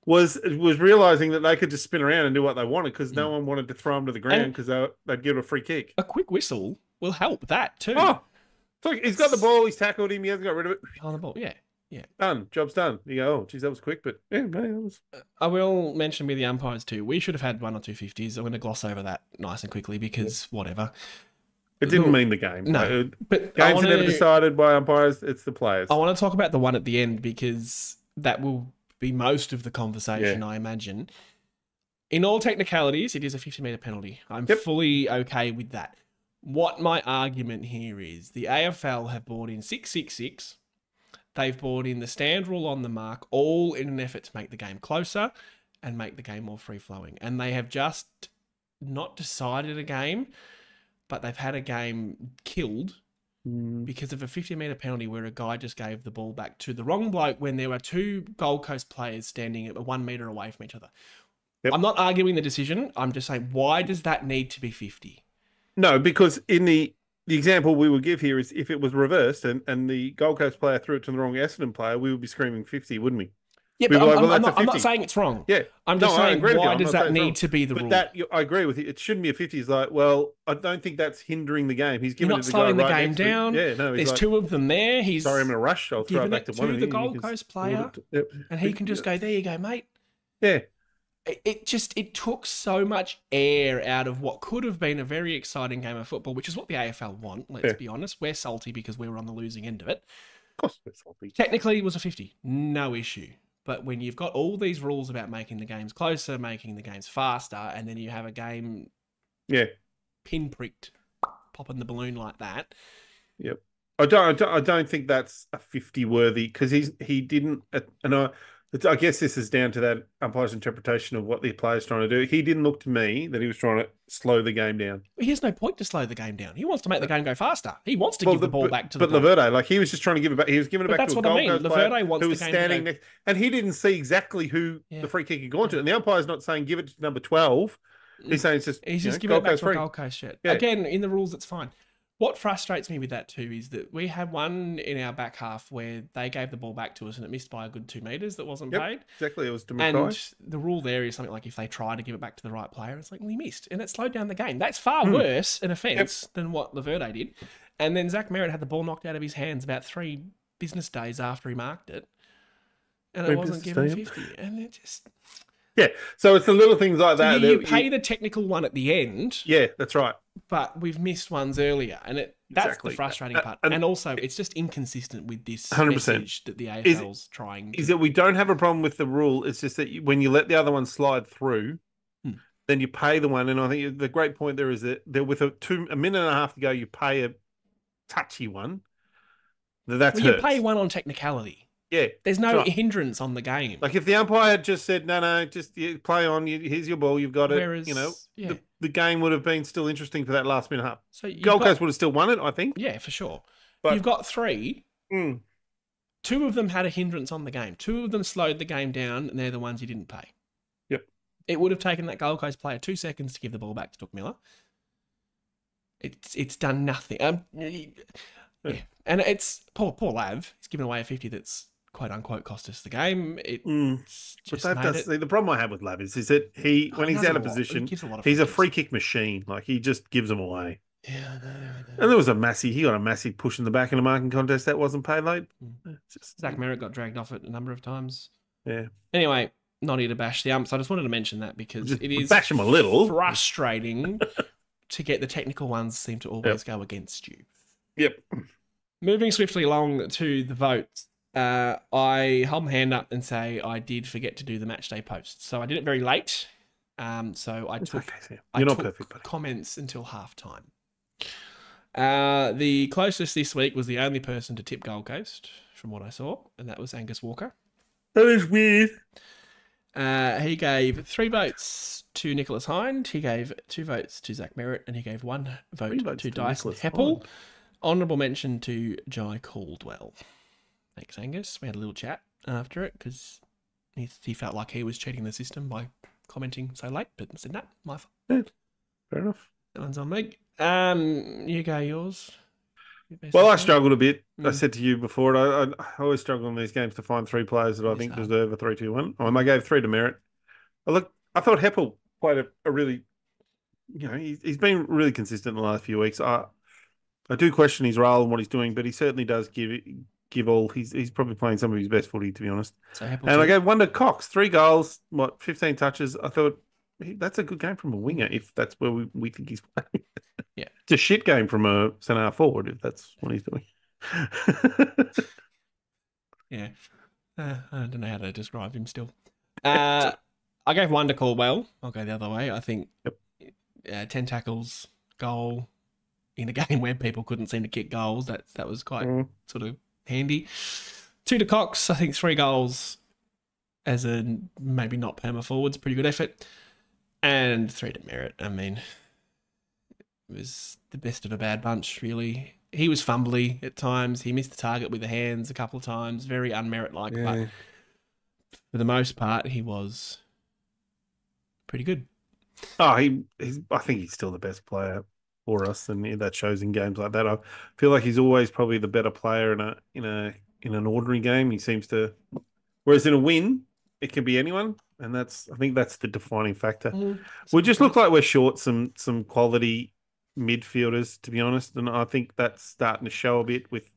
was realizing that they could just spin around and do what they wanted, because no one wanted to throw them to the ground because they'd give it a free kick. A quick whistle will help that too. Oh, so he's got the ball, he's tackled him, he hasn't got rid of it. On the ball, yeah. Done. Job's done. You go, oh, geez, that was quick, but yeah, no, that was. I will mention with the umpires too. We should have had 1 or 2 50s. I'm going to gloss over that nice and quickly because whatever. It didn't mean the game. No, but games are never decided by umpires. It's the players. I want to talk about the one at the end because that will be most of the conversation, I imagine. In all technicalities, it is a 50-metre penalty. I'm fully okay with that. What my argument here is, the AFL have brought in 666. They've brought in the stand rule on the mark, all in an effort to make the game closer and make the game more free-flowing. And they have just not decided a game, but they've had a game killed because of a 50-metre penalty where a guy just gave the ball back to the wrong bloke when there were 2 Gold Coast players standing at 1 metre away from each other. Yep. I'm not arguing the decision. I'm just saying, why does that need to be 50? No, because in the example we would give here is if it was reversed and the Gold Coast player threw it to the wrong Essendon player, we would be screaming 50, wouldn't we? Yeah, but I'm not saying it's wrong. Yeah. I'm just saying, why does that need to be the rule? But I agree with you. It shouldn't be a 50. It's like, well, I don't think that's hindering the game. He's giving You're not slowing the game down. Yeah, no. There's 2 of them there. He's sorry, I'm in a rush. I'll throw it back to one of you. The Gold Coast player, and he can just go, there you go, mate. Yeah. It took so much air out of what could have been a very exciting game of football, which is what the AFL want. Let's be honest. We're salty because we were on the losing end of it. Of course we're salty. Technically, it was a 50. No issue. But when you've got all these rules about making the games closer, making the games faster, and then you have a game pinpricked, popping the balloon like that. Yep. I don't think that's a 50 worthy, because he didn't, and I guess this is down to that umpire's interpretation of what the player's trying to do. He didn't look to me that he was trying to slow the game down. He has no point to slow the game down. He wants to make the game go faster. He wants to give the ball back to the But Laverde, like, he was just trying to give it back. He was giving it back to a Gold Coast player who was standing next, and he didn't see exactly who the free kick had gone to. And the umpire's not saying give it to number 12. He's saying he's just giving it back to a Gold Coast shirt. Yeah. Again, in the rules, it's fine. What frustrates me with that too is that we had one in our back half where they gave the ball back to us and it missed by a good 2 metres that wasn't paid. Exactly. It was to And Mackay. the rule there is something like if they try to give it back to the right player, it's like, well, he missed. And it slowed down the game. That's far worse an offence than what Laverde did. And then Zach Merritt had the ball knocked out of his hands about 3 business days after he marked it. And it wasn't given 50. And it just... Yeah. So it's the little things like that. You pay the technical one at the end. Yeah, that's right. But we've missed ones earlier. And that's Exactly. the frustrating part. And also, it's just inconsistent with this 100%. message that the AFL's trying to... Is that we don't have a problem with the rule. It's just that when you let the other one slide through, then you pay the one. And I think the great point there is that with a minute and a half to go, you pay a touchy one. That's you pay one on technicality. Yeah. There's no hindrance on the game. Like if the umpire had just said, no, just play on, here's your ball, you've got it. Whereas, the game would have been still interesting for that last minute half. So Gold Coast would have still won it, I think. Yeah, for sure. But you've got 3. 2 of them had a hindrance on the game. 2 of them slowed the game down, and they're the ones you didn't pay. Yep. It would have taken that Gold Coast player 2 seconds to give the ball back to Took Miller. It's done nothing. Yeah. And it's poor Lav. He's given away a 50 that's quote unquote cost us the game. The problem I have with Lav is that when he's out of position, he's a free kick machine. Like he just gives them away. Yeah, I know. And there was he got a massive push in the back in a marking contest that wasn't paid late. Zach Merritt got dragged off it a number of times. Yeah. Anyway, not here to bash the umps. I just wanted to mention that because it is bash him a little frustrating to get the technical ones seem to always go against you. Yep. Moving swiftly along to the votes. I hold my hand up and say I did forget to do the match day post. So I did it very late. So I took comments until halftime. The closest this week was the only person to tip Gold Coast, from what I saw, and that was Angus Walker. That is weird. He gave 3 votes to Nicholas Hind. He gave 2 votes to Zach Merritt, and he gave 1 vote to Dyson Heppel. Honourable mention to Jai Caldwell. Thanks, Angus. We had a little chat after it because he felt like he was cheating the system by commenting so late, but I said, nah, my fault. Yeah, fair enough. That one's on me. You go yours. Well, I struggled a bit. I said to you before, I always struggle in these games to find 3 players that I think deserve a 3-2-1. I gave 3 to Merritt. I thought Heppel played a really, he's been really consistent in the last few weeks. I do question his role and what he's doing, but he certainly does give all. He's probably playing some of his best footy, to be honest. I gave 1 to Cox, 3 goals, 15 touches. I thought that's a good game from a winger if that's where we think he's playing. Yeah, it's a shit game from a centre forward if that's what he's doing. Yeah, I don't know how to describe him still. I gave 1 to Caldwell. I'll go the other way. I think 10 tackles, goal in a game where people couldn't seem to kick goals. That was quite sort of handy. 2 to Cox. I think 3 goals as a maybe not perma forwards. Pretty good effort. And 3 to Merritt. I mean, it was the best of a bad bunch, really. He was fumbly at times. He missed the target with the hands a couple of times. Very unmerit-like. Yeah. But for the most part, he was pretty good. I think he's still the best player for us, and that shows in games like that. I feel like he's always probably the better player in an ordinary game. He seems to, whereas in a win, it can be anyone, and I think that's the defining factor. We just look like we're short some quality midfielders, to be honest, and I think that's starting to show a bit with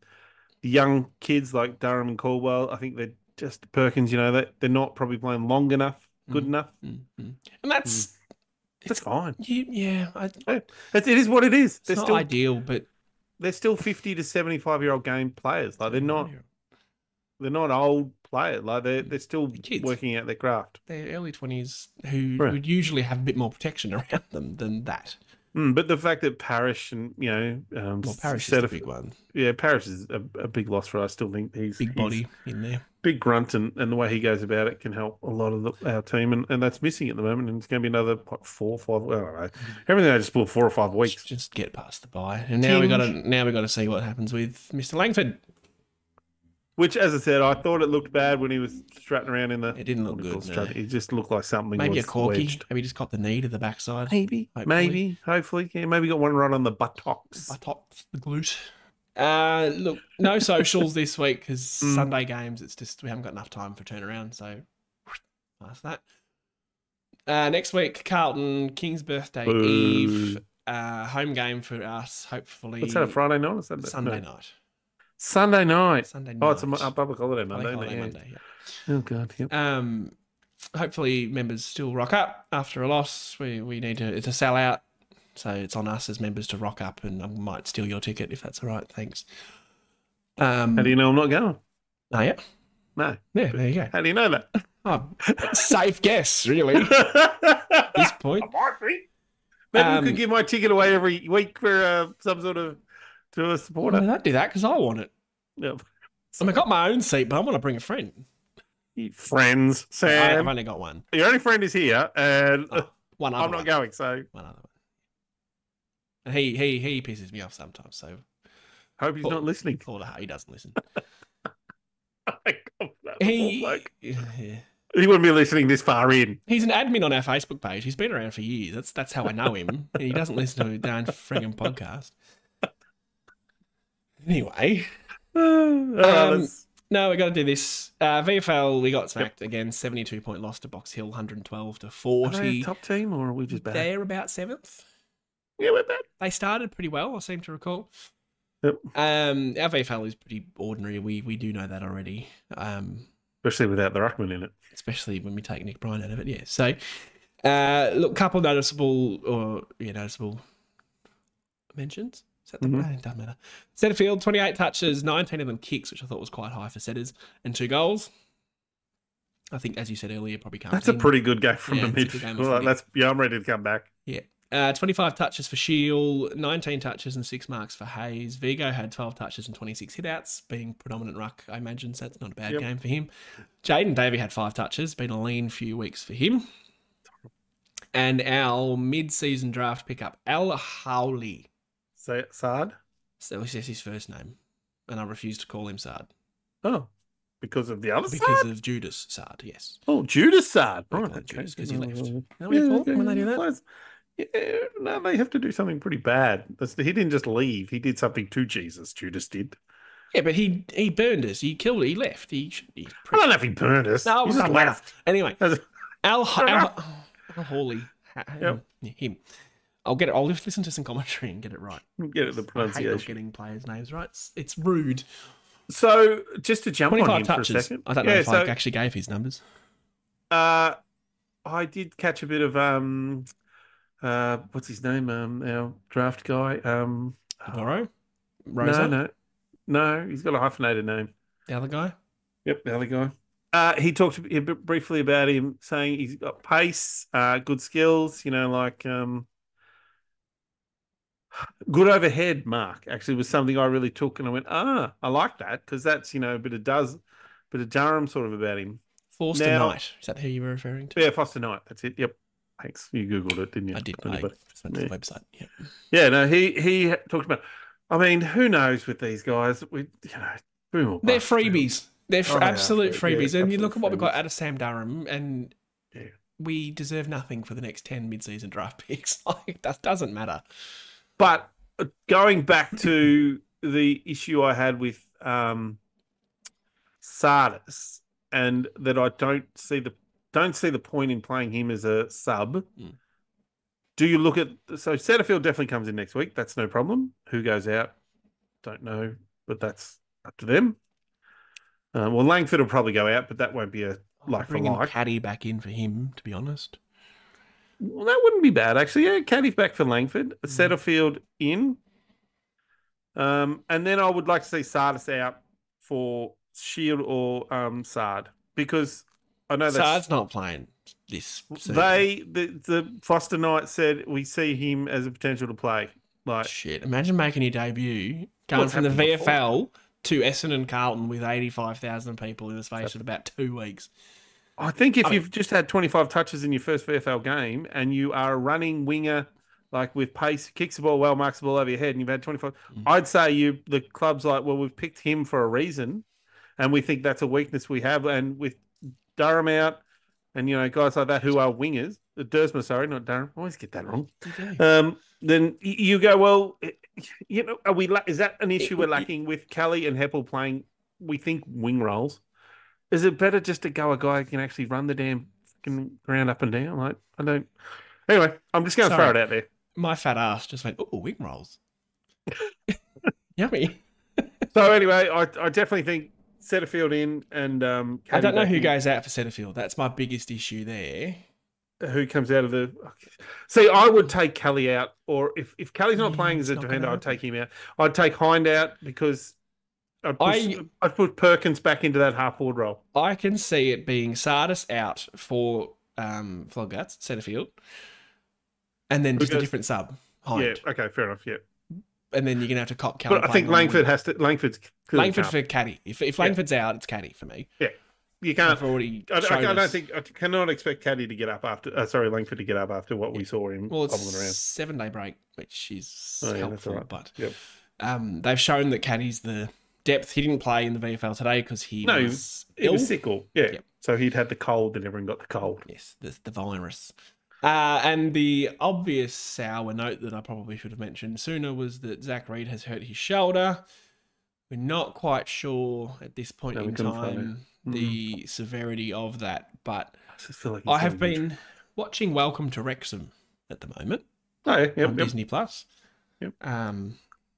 the young kids like Durham and Caldwell. I think they're just Perkins. They're not probably playing long enough, good enough, and that's fine. It is what it is. It's not still ideal, but they're still 50 to 75-year-old game players. Like they're not old players. Like they're still kids working out their craft. They're early 20s who would usually have a bit more protection around them than that. But the fact that Parrish and Parrish is a big one. Yeah, Parrish is a big loss for us. I still think he's big body in there, big grunt, and the way he goes about it can help a lot of our team, and that's missing at the moment. And it's going to be another 4 or 5. I don't know. Everything I just pulled 4 or 5 weeks. Just get past the bye, and now we got to see what happens with Mr. Langford. Which, as I said, I thought it looked bad when he was strutting around in the. It didn't look what do you call good, no. It just looked like something Maybe a was corky. wedged. Maybe just got the knee to the backside. Maybe, Hopefully. hopefully. Yeah, maybe got one right on the buttocks. Buttocks, the glute. Look, no socials this week because Sunday games. It's just we haven't got enough time for turnaround. So, past that. Next week, Carlton King's birthday Boo. eve. Home game for us. Hopefully, What's that? A Friday night or Sunday? Sunday night. Sunday night. Sunday night. Oh, it's a public holiday Monday. Public holiday Yeah. Monday. Yeah. Oh god. Yep. Hopefully members still rock up after a loss. We need to. It's a sellout, so it's on us as members to rock up, and I might steal your ticket if that's all right. Thanks. How do you know I'm not going? Oh yeah. No. Yeah. There you go. How do you know that? Oh, safe guess, really. At this point. Maybe we could give my ticket away every week for some sort of to a supporter. I don't do that because I want it. Yep. I got my own seat, but I want to bring a friend. Friends, Sam. I've only got one. Your only friend is here, and One other I'm not one. going. So One other one. And he pisses me off sometimes. So hope he's not listening. He doesn't listen. He Yeah. wouldn't be listening this far in. He's an admin on our Facebook page. He's been around for years. That's how I know him. And he doesn't listen to a darn frigging podcast. Anyway. No, we got to do this. VFL, we got smacked again. 72-point loss to Box Hill, 112 to 40. Are they a top team, or are we just bad? They're about 7th. Yeah, we're bad. They started pretty well, I seem to recall. Yep. Our VFL is pretty ordinary. We do know that already. Especially without the ruckman in it. Especially when we take Nick Bryan out of it, yeah. So, look, couple noticeable mentions. Is that the it doesn't matter. Setterfield, 28 touches, 19 of them kicks, which I thought was quite high for setters, and 2 goals. I think, as you said earlier, probably comes That's a pretty good game from the it's a good game of footy. I'm ready to come back. Yeah. 25 touches for Shield, 19 touches and 6 marks for Hayes. Vigo had 12 touches and 26 hitouts, being predominant ruck, I imagine, so that's not a bad game for him. Jaden Davey had 5 touches, been a lean few weeks for him. And our mid-season draft pickup, Al Howley. Say Sard? So he says his first name, and I refuse to call him Sard. Oh, because of the other Because Sard? of Judas Sard, yes. Oh, Judas Sard. We Right, call him okay. Judas because he left. You know what you call them when they do that? Yeah, no, they have to do something pretty bad. He didn't just leave. He did something to Jesus. Judas did. Yeah, but he burned us. He killed it. He left. I don't know if he burned us. No, he it just doesn't matter. left. Anyway, Al Hawley. Him. I'll get it. I'll listen to some commentary and get it right. Get it the I hate pronunciation. not getting players' names right. It's rude. So just to jump on 25 him for a touches. second. I don't know if I actually gave his numbers. I did catch a bit of what's his name? Our draft guy. Tomorrow? Rosa? No. He's got a hyphenated name. The other guy? Yep, the other guy. He talked a bit briefly about him, saying he's got pace, good skills. Good overhead mark. Actually, was something I really took, and I went, I like that because that's a bit of Durham sort of about him. Forster Knight. Is that who you were referring to? Yeah, Foster Knight. That's it. Yep. Thanks. You Googled it, didn't you? I did. I just went to the website. Yeah. Yeah, no, he talked about, I mean, who knows with these guys? Boom or They're bust, freebies. They're absolute freebies. And you look at what we got freebies. out of Sam Durham, and we deserve nothing for the next 10 mid-season draft picks. Like, that doesn't matter. But going back to the issue I had with Sardis, and that I don't see the point in playing him as a sub. Do you look at Setterfield definitely comes in next week? That's no problem. Who goes out? Don't know, but that's up to them. Well, Langford will probably go out, but that won't be a like for Bringing like. Caddy back in for him, to be honest. Well, that wouldn't be bad actually. Yeah, Caddy's back for Langford. Setterfield in. And then I would like to see Sardis out for Shield or Sard, because I know that Sard's not playing this season. the Foster Knight said we see him as a potential to play. Like, shit, imagine making your debut, going from the VFL to Essendon Carlton with 85,000 people in the space of about 2 weeks. I think if you've just had 25 touches in your first VFL game and you are a running winger, like with pace, kicks the ball well, marks the ball over your head, and you've had 25, I'd say the club's like, well, we've picked him for a reason, and we think that's a weakness we have. And with Durham out, and guys like that who are wingers, Dersma, sorry, not Durham. I always get that wrong. Then you go, well, are we? Is that an issue we're lacking with Kelly and Heppel playing? We think wing roles. Is it better just to go a guy who can actually run the damn ground up and down? Like, I don't. Anyway, I'm just going to throw it out there. My fat ass just went, oh, wing rolls. Yummy. So anyway, I definitely think Setterfield in and I don't know who goes out for Setterfield. That's my biggest issue there. Who comes out of the? See, I would take Kelly out, or if Kelly's not playing as a defender, I'd take him out. I'd take Hind out because I'd put Perkins back into that half forward role. I can see it being Sardis out for Flogats, Setterfield, and then just a different sub. Hind. Yeah, okay, fair enough. Yeah, and then you're gonna have to cop Kelly. But I think Langford has to. Langford's for Caddy. If Langford's out, it's Caddy for me. Yeah. You can't. I cannot expect Caddy to get up after. Langford to get up after what we saw him hobbling around. 7-day break, which is helpful. Right. But yep. They've shown that Caddy's the depth. He didn't play in the VFL today because he was ill. He was sick. Yep. So he'd had the cold, and everyone got the cold. Yes, the virus. And the obvious sour note that I probably should have mentioned sooner was that Zach Reed has hurt his shoulder. We're not quite sure at this point in time the severity of that, but I have been watching Welcome to Wrexham at the moment on Disney Plus. Yep.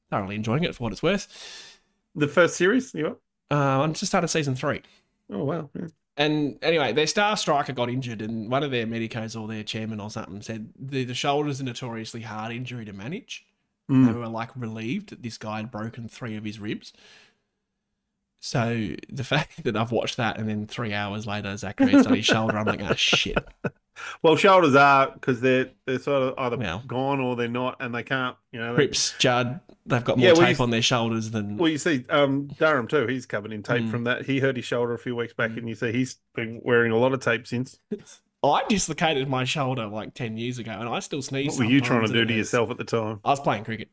Thoroughly enjoying it for what it's worth. The first series, you are? I'm just started season 3. Oh, wow. Yeah. And anyway, their star striker got injured, and one of their medicos or their chairman or something said the shoulder's a notoriously hard injury to manage. They were relieved that this guy had broken 3 of his ribs. So the fact that I've watched that and then 3 hours later, Zach Reed's on his shoulder, I'm like, oh, shit. Well, shoulders are because they're sort of either gone or they're not, and they can't, Cripps, Judd, they've got more tape on their shoulders than. Well, you see, Durham too. He's covered in tape from that. He hurt his shoulder a few weeks back, and you see he's been wearing a lot of tape since. I dislocated my shoulder 10 years ago, and I still sneeze. What were you trying to do to yourself at the time? I was playing cricket,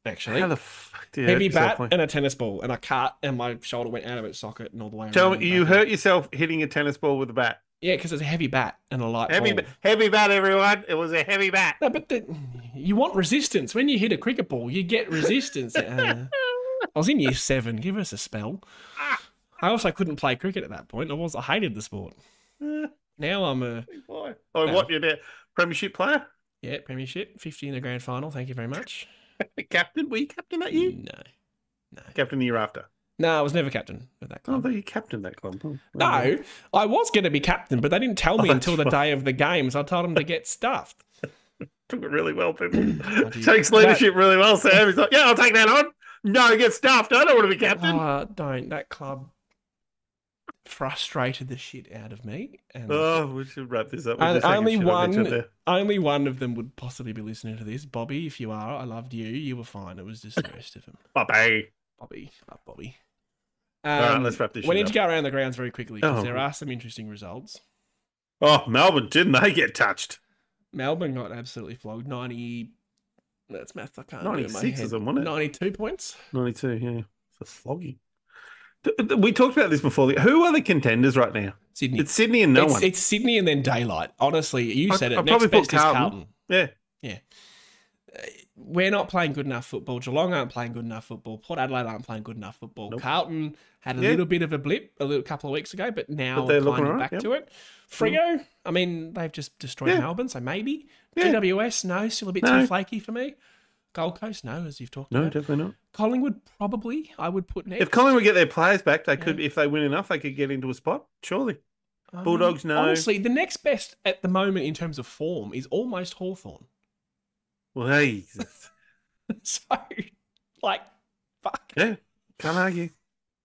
actually. How the fuck did you heavy bat and a tennis ball, and I cut, and my shoulder went out of its socket and all the way around. Tell me, you hurt yourself hitting a tennis ball with a bat? Yeah, because it's a heavy bat and a light ball. Heavy bat, everyone. It was a heavy bat. No, but you want resistance. When you hit a cricket ball, you get resistance. I was in year 7. Give us a spell. I also couldn't play cricket at that point. I hated the sport. Now I'm a... what, you're a premiership player? Yeah, premiership. 50 in the grand final. Thank you very much. Captain? Were you captain that year? No. Captain the year after? No, I was never captain of that club. I thought you captained that club. No, I was going to be captain, but they didn't tell me until the day of the games. I told them to get stuffed. Took it really well, people. Takes leadership really well, Sam. He's like, yeah, I'll take that on. No, get stuffed. I don't want to be captain. Don't. That club frustrated the shit out of me. And we should wrap this up. And only one of them would possibly be listening to this. Bobby, if you are, I loved you. You were fine. It was just the rest of them. Bobby. All right, let's wrap this shit We need up. to go around the grounds very quickly because there are some interesting results. Oh, Melbourne, didn't they get touched? Melbourne got absolutely flogged. 90. That's math I can't do in my 96 head. of them, wasn't it? 92 points. 92, yeah. It's a flogging. We talked about this before. Who are the contenders right now? Sydney. It's Sydney and no one. It's Sydney and then Daylight. Honestly, you said it. I'd Next probably best put is Carlton. Carlton. Yeah. We're not playing good enough football. Geelong aren't playing good enough football. Port Adelaide aren't playing good enough football. Nope. Carlton had a little bit of a blip a couple of weeks ago, but now they're kind of right, back to it. Freo, I mean, they've just destroyed Melbourne, so maybe. GWS, no, still a bit too flaky for me. Gold Coast, no, as you've talked about. No, definitely not. Collingwood, probably, I would put next. If Collingwood get their players back, they could, if they win enough, they could get into a spot, surely. Bulldogs, no. Honestly, the next best at the moment in terms of form is almost Hawthorn. Well, hey. So, fuck. Yeah, can't argue.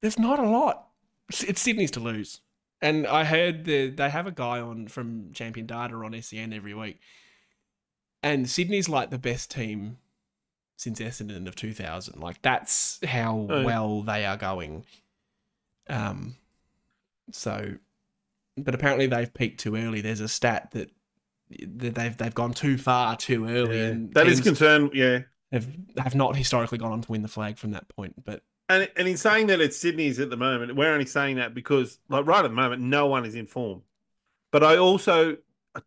There's not a lot. It's Sydney's to lose. And I heard they have a guy on from Champion Data on SEN every week. And Sydney's the best team since Essendon of 2000. That's how well they are going. So, but apparently they've peaked too early. There's a stat that they've gone too far too early. Yeah. And that is concern, yeah. Have not historically gone on to win the flag from that point, but And in saying that it's Sydney's at the moment, we're only saying that because, like, right at the moment, no one is in form. But I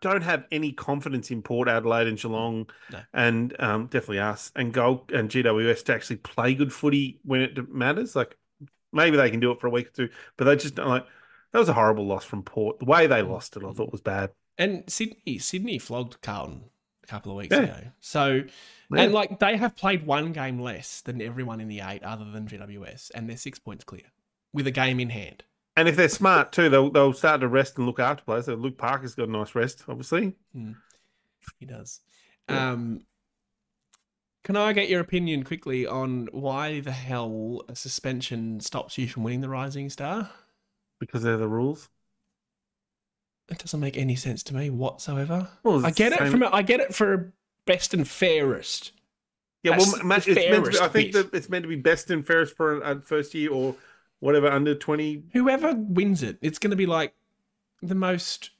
don't have any confidence in Port Adelaide and Geelong, No. and definitely us and GWS to actually play good footy when it matters. Like, maybe they can do it for a week or two, but they just don't like. That was a horrible loss from Port. The way they lost it, I thought was bad. And Sydney flogged Carlton a couple of weeks Yeah. ago. So, Yeah. and like they have played one game less than everyone in the 8 other than GWS, and they're 6 points clear with a game in hand. And if they're smart too, they'll start to rest and look after players. So Luke Parker's got a nice rest, obviously. He does. Yeah. Can I get your opinion quickly on why the hell a suspension stops you from winning the Rising Star? Because they're the rules. It doesn't make any sense to me whatsoever. Well, I get it for best and fairest. Yeah, That's well, Matt, the fairest I think bit. that it's meant to be best and fairest for a first year or whatever under 20. Whoever wins it, it's going to be like the most.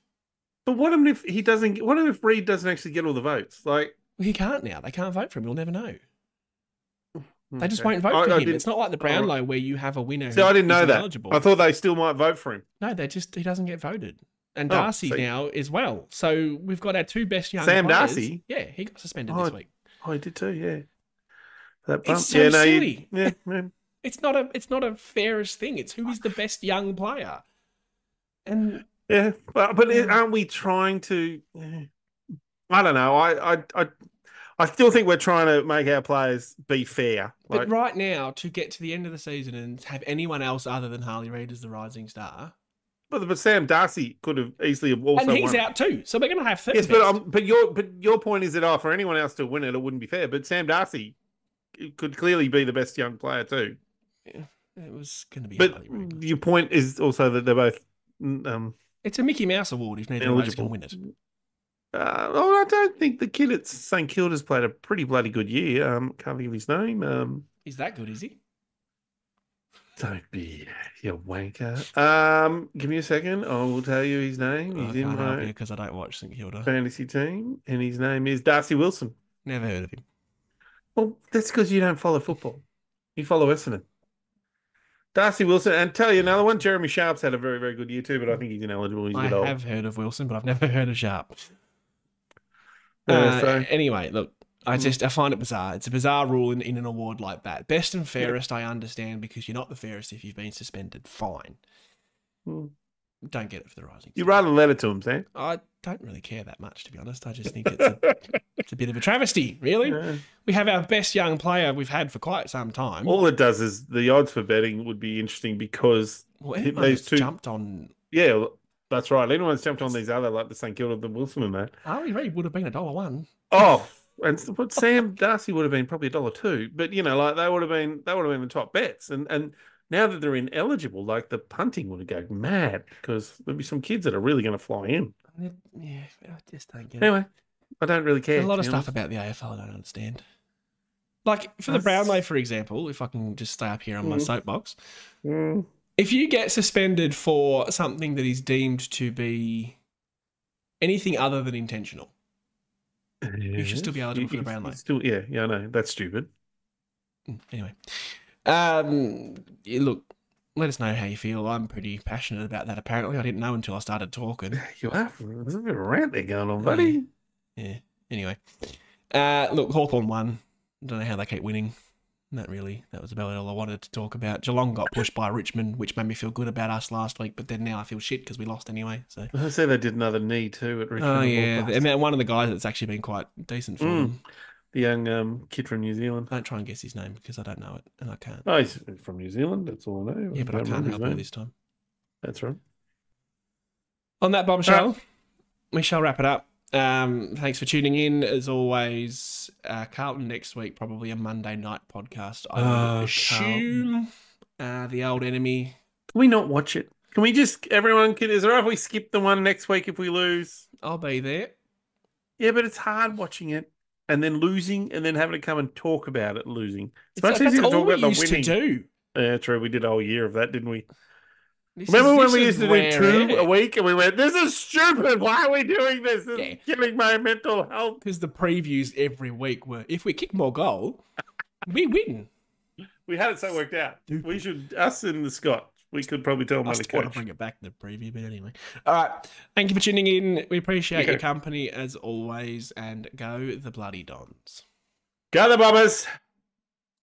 But what if he doesn't? What if Reed doesn't actually get all the votes? Like, He can't now. They can't vote for him. You'll never know. They just okay. won't vote for I him. It's not like the Brownlow where you have a winner. See, I didn't know who's that. ineligible. I thought they still might vote for him. No, he doesn't get voted. And Oh, Darcy see. now as well. So we've got our 2 best young Sam players. Darcy? Yeah, he got suspended Oh, this week. Oh, he did too. Yeah, that It's bump. so yeah, no, silly. yeah. It's not a fairest thing. It's who is the best young player. And Yeah, but aren't we trying to? I don't know. I still think we're trying to make our players be fair. but right now, to get to the end of the season and have anyone else other than Harley Reid as the Rising Star, but Sam Darcy could have easily also and he's won. out too. So we're going to have third. Yes, best. but your point is that for anyone else to win it, it wouldn't be fair. But Sam Darcy could clearly be the best young player too. Yeah, it was going to be. But Harley Reid. your point is also that they're both. It's a Mickey Mouse award if neither of us can win it. I don't think the kid at St Kilda's played a pretty bloody good year. Can't think of his name. Is that good? Is he? Don't be you wanker. Give me a second. I will tell you his name. I He's in can't help you my because I don't watch St Kilda. fantasy team, and his name is Darcy Wilson. Never heard of him. Well, that's because you don't follow football. You follow Essendon. Darcy Wilson, and tell you another one. Jeremy Sharp's had a very, very good year too, but I think he's ineligible. He's a I bit old. have heard of Wilson, but I've never heard of Sharp. So- Anyway, look, I find it bizarre. It's a bizarre rule in an award like that. Best and fairest, I understand because you're not the fairest if you've been suspended. Fine. Hmm. Don't get it for the Rising. You'd Star. rather let it to him, Sam. I don't really care that much, to be honest. I just think it's a bit of a travesty, really. Yeah. We have our best young player we've had for quite some time. All it does is the odds for betting would be interesting because Well, anyone these that's two jumped on Yeah, that's right. Anyone's jumped on these other, like the St Kilda, the Wilson and that. Harley Reid would have been $1. Oh, but Sam Darcy would have been probably $1 but like they would have been the top bets. And now that they're ineligible, like the punting would have gone mad because there'd be some kids that are really going to fly in. Yeah, I just don't get it. Anyway, I don't really care. There's a lot to of be stuff honest. about the AFL I don't understand. Like for the That's- Brownlow, for example, if I can just stay up here on my soapbox, Mm. if you get suspended for something that is deemed to be anything other than intentional, you should still be eligible for the Brownlow. Yeah, I know. That's stupid. Anyway, look, let us know how you feel. I'm pretty passionate about that. Apparently, I didn't know until I started talking. You are. There's a bit of a rant there going on, buddy. Yeah. Anyway, look, Hawthorn won. Don't know how they keep winning. That was about all I wanted to talk about. Geelong got pushed by Richmond, which made me feel good about us last week, but then now I feel shit because we lost anyway. So. I say they did another knee too at Richmond. Oh yeah, and one of the guys that's actually been quite decent for them. The young kid from New Zealand. Don't try and guess his name because I don't know it and I can't. Oh, he's from New Zealand. That's all I know. Yeah, but I don't can't remember help his you name. this time. That's right. On that bombshell, we shall wrap it up. Thanks for tuning in. As always, Carlton next week, probably a Monday night podcast. I would assume the old enemy. Can we not watch it? Can we just, everyone, is it all right if we skip the one next week if we lose? I'll be there. Yeah, but it's hard watching it and then losing and then having to come and talk about it losing. It's much That's easier to all talk we about the used winning. to do. Yeah, true. We did a whole year of that, didn't we? This Remember when this we is used to do where 2 it- a week and we went, this is stupid. Why are we doing this? This Yeah. is killing my mental health. Because the previews every week were, if we kick more goal, we win. We had it so worked out. We should, us and the Scott, we could probably tell him I how to still want to coach. bring it back in the preview, but anyway. All right. Thank you for tuning in. We appreciate your company as always, and go the bloody Dons. Go the Bombers!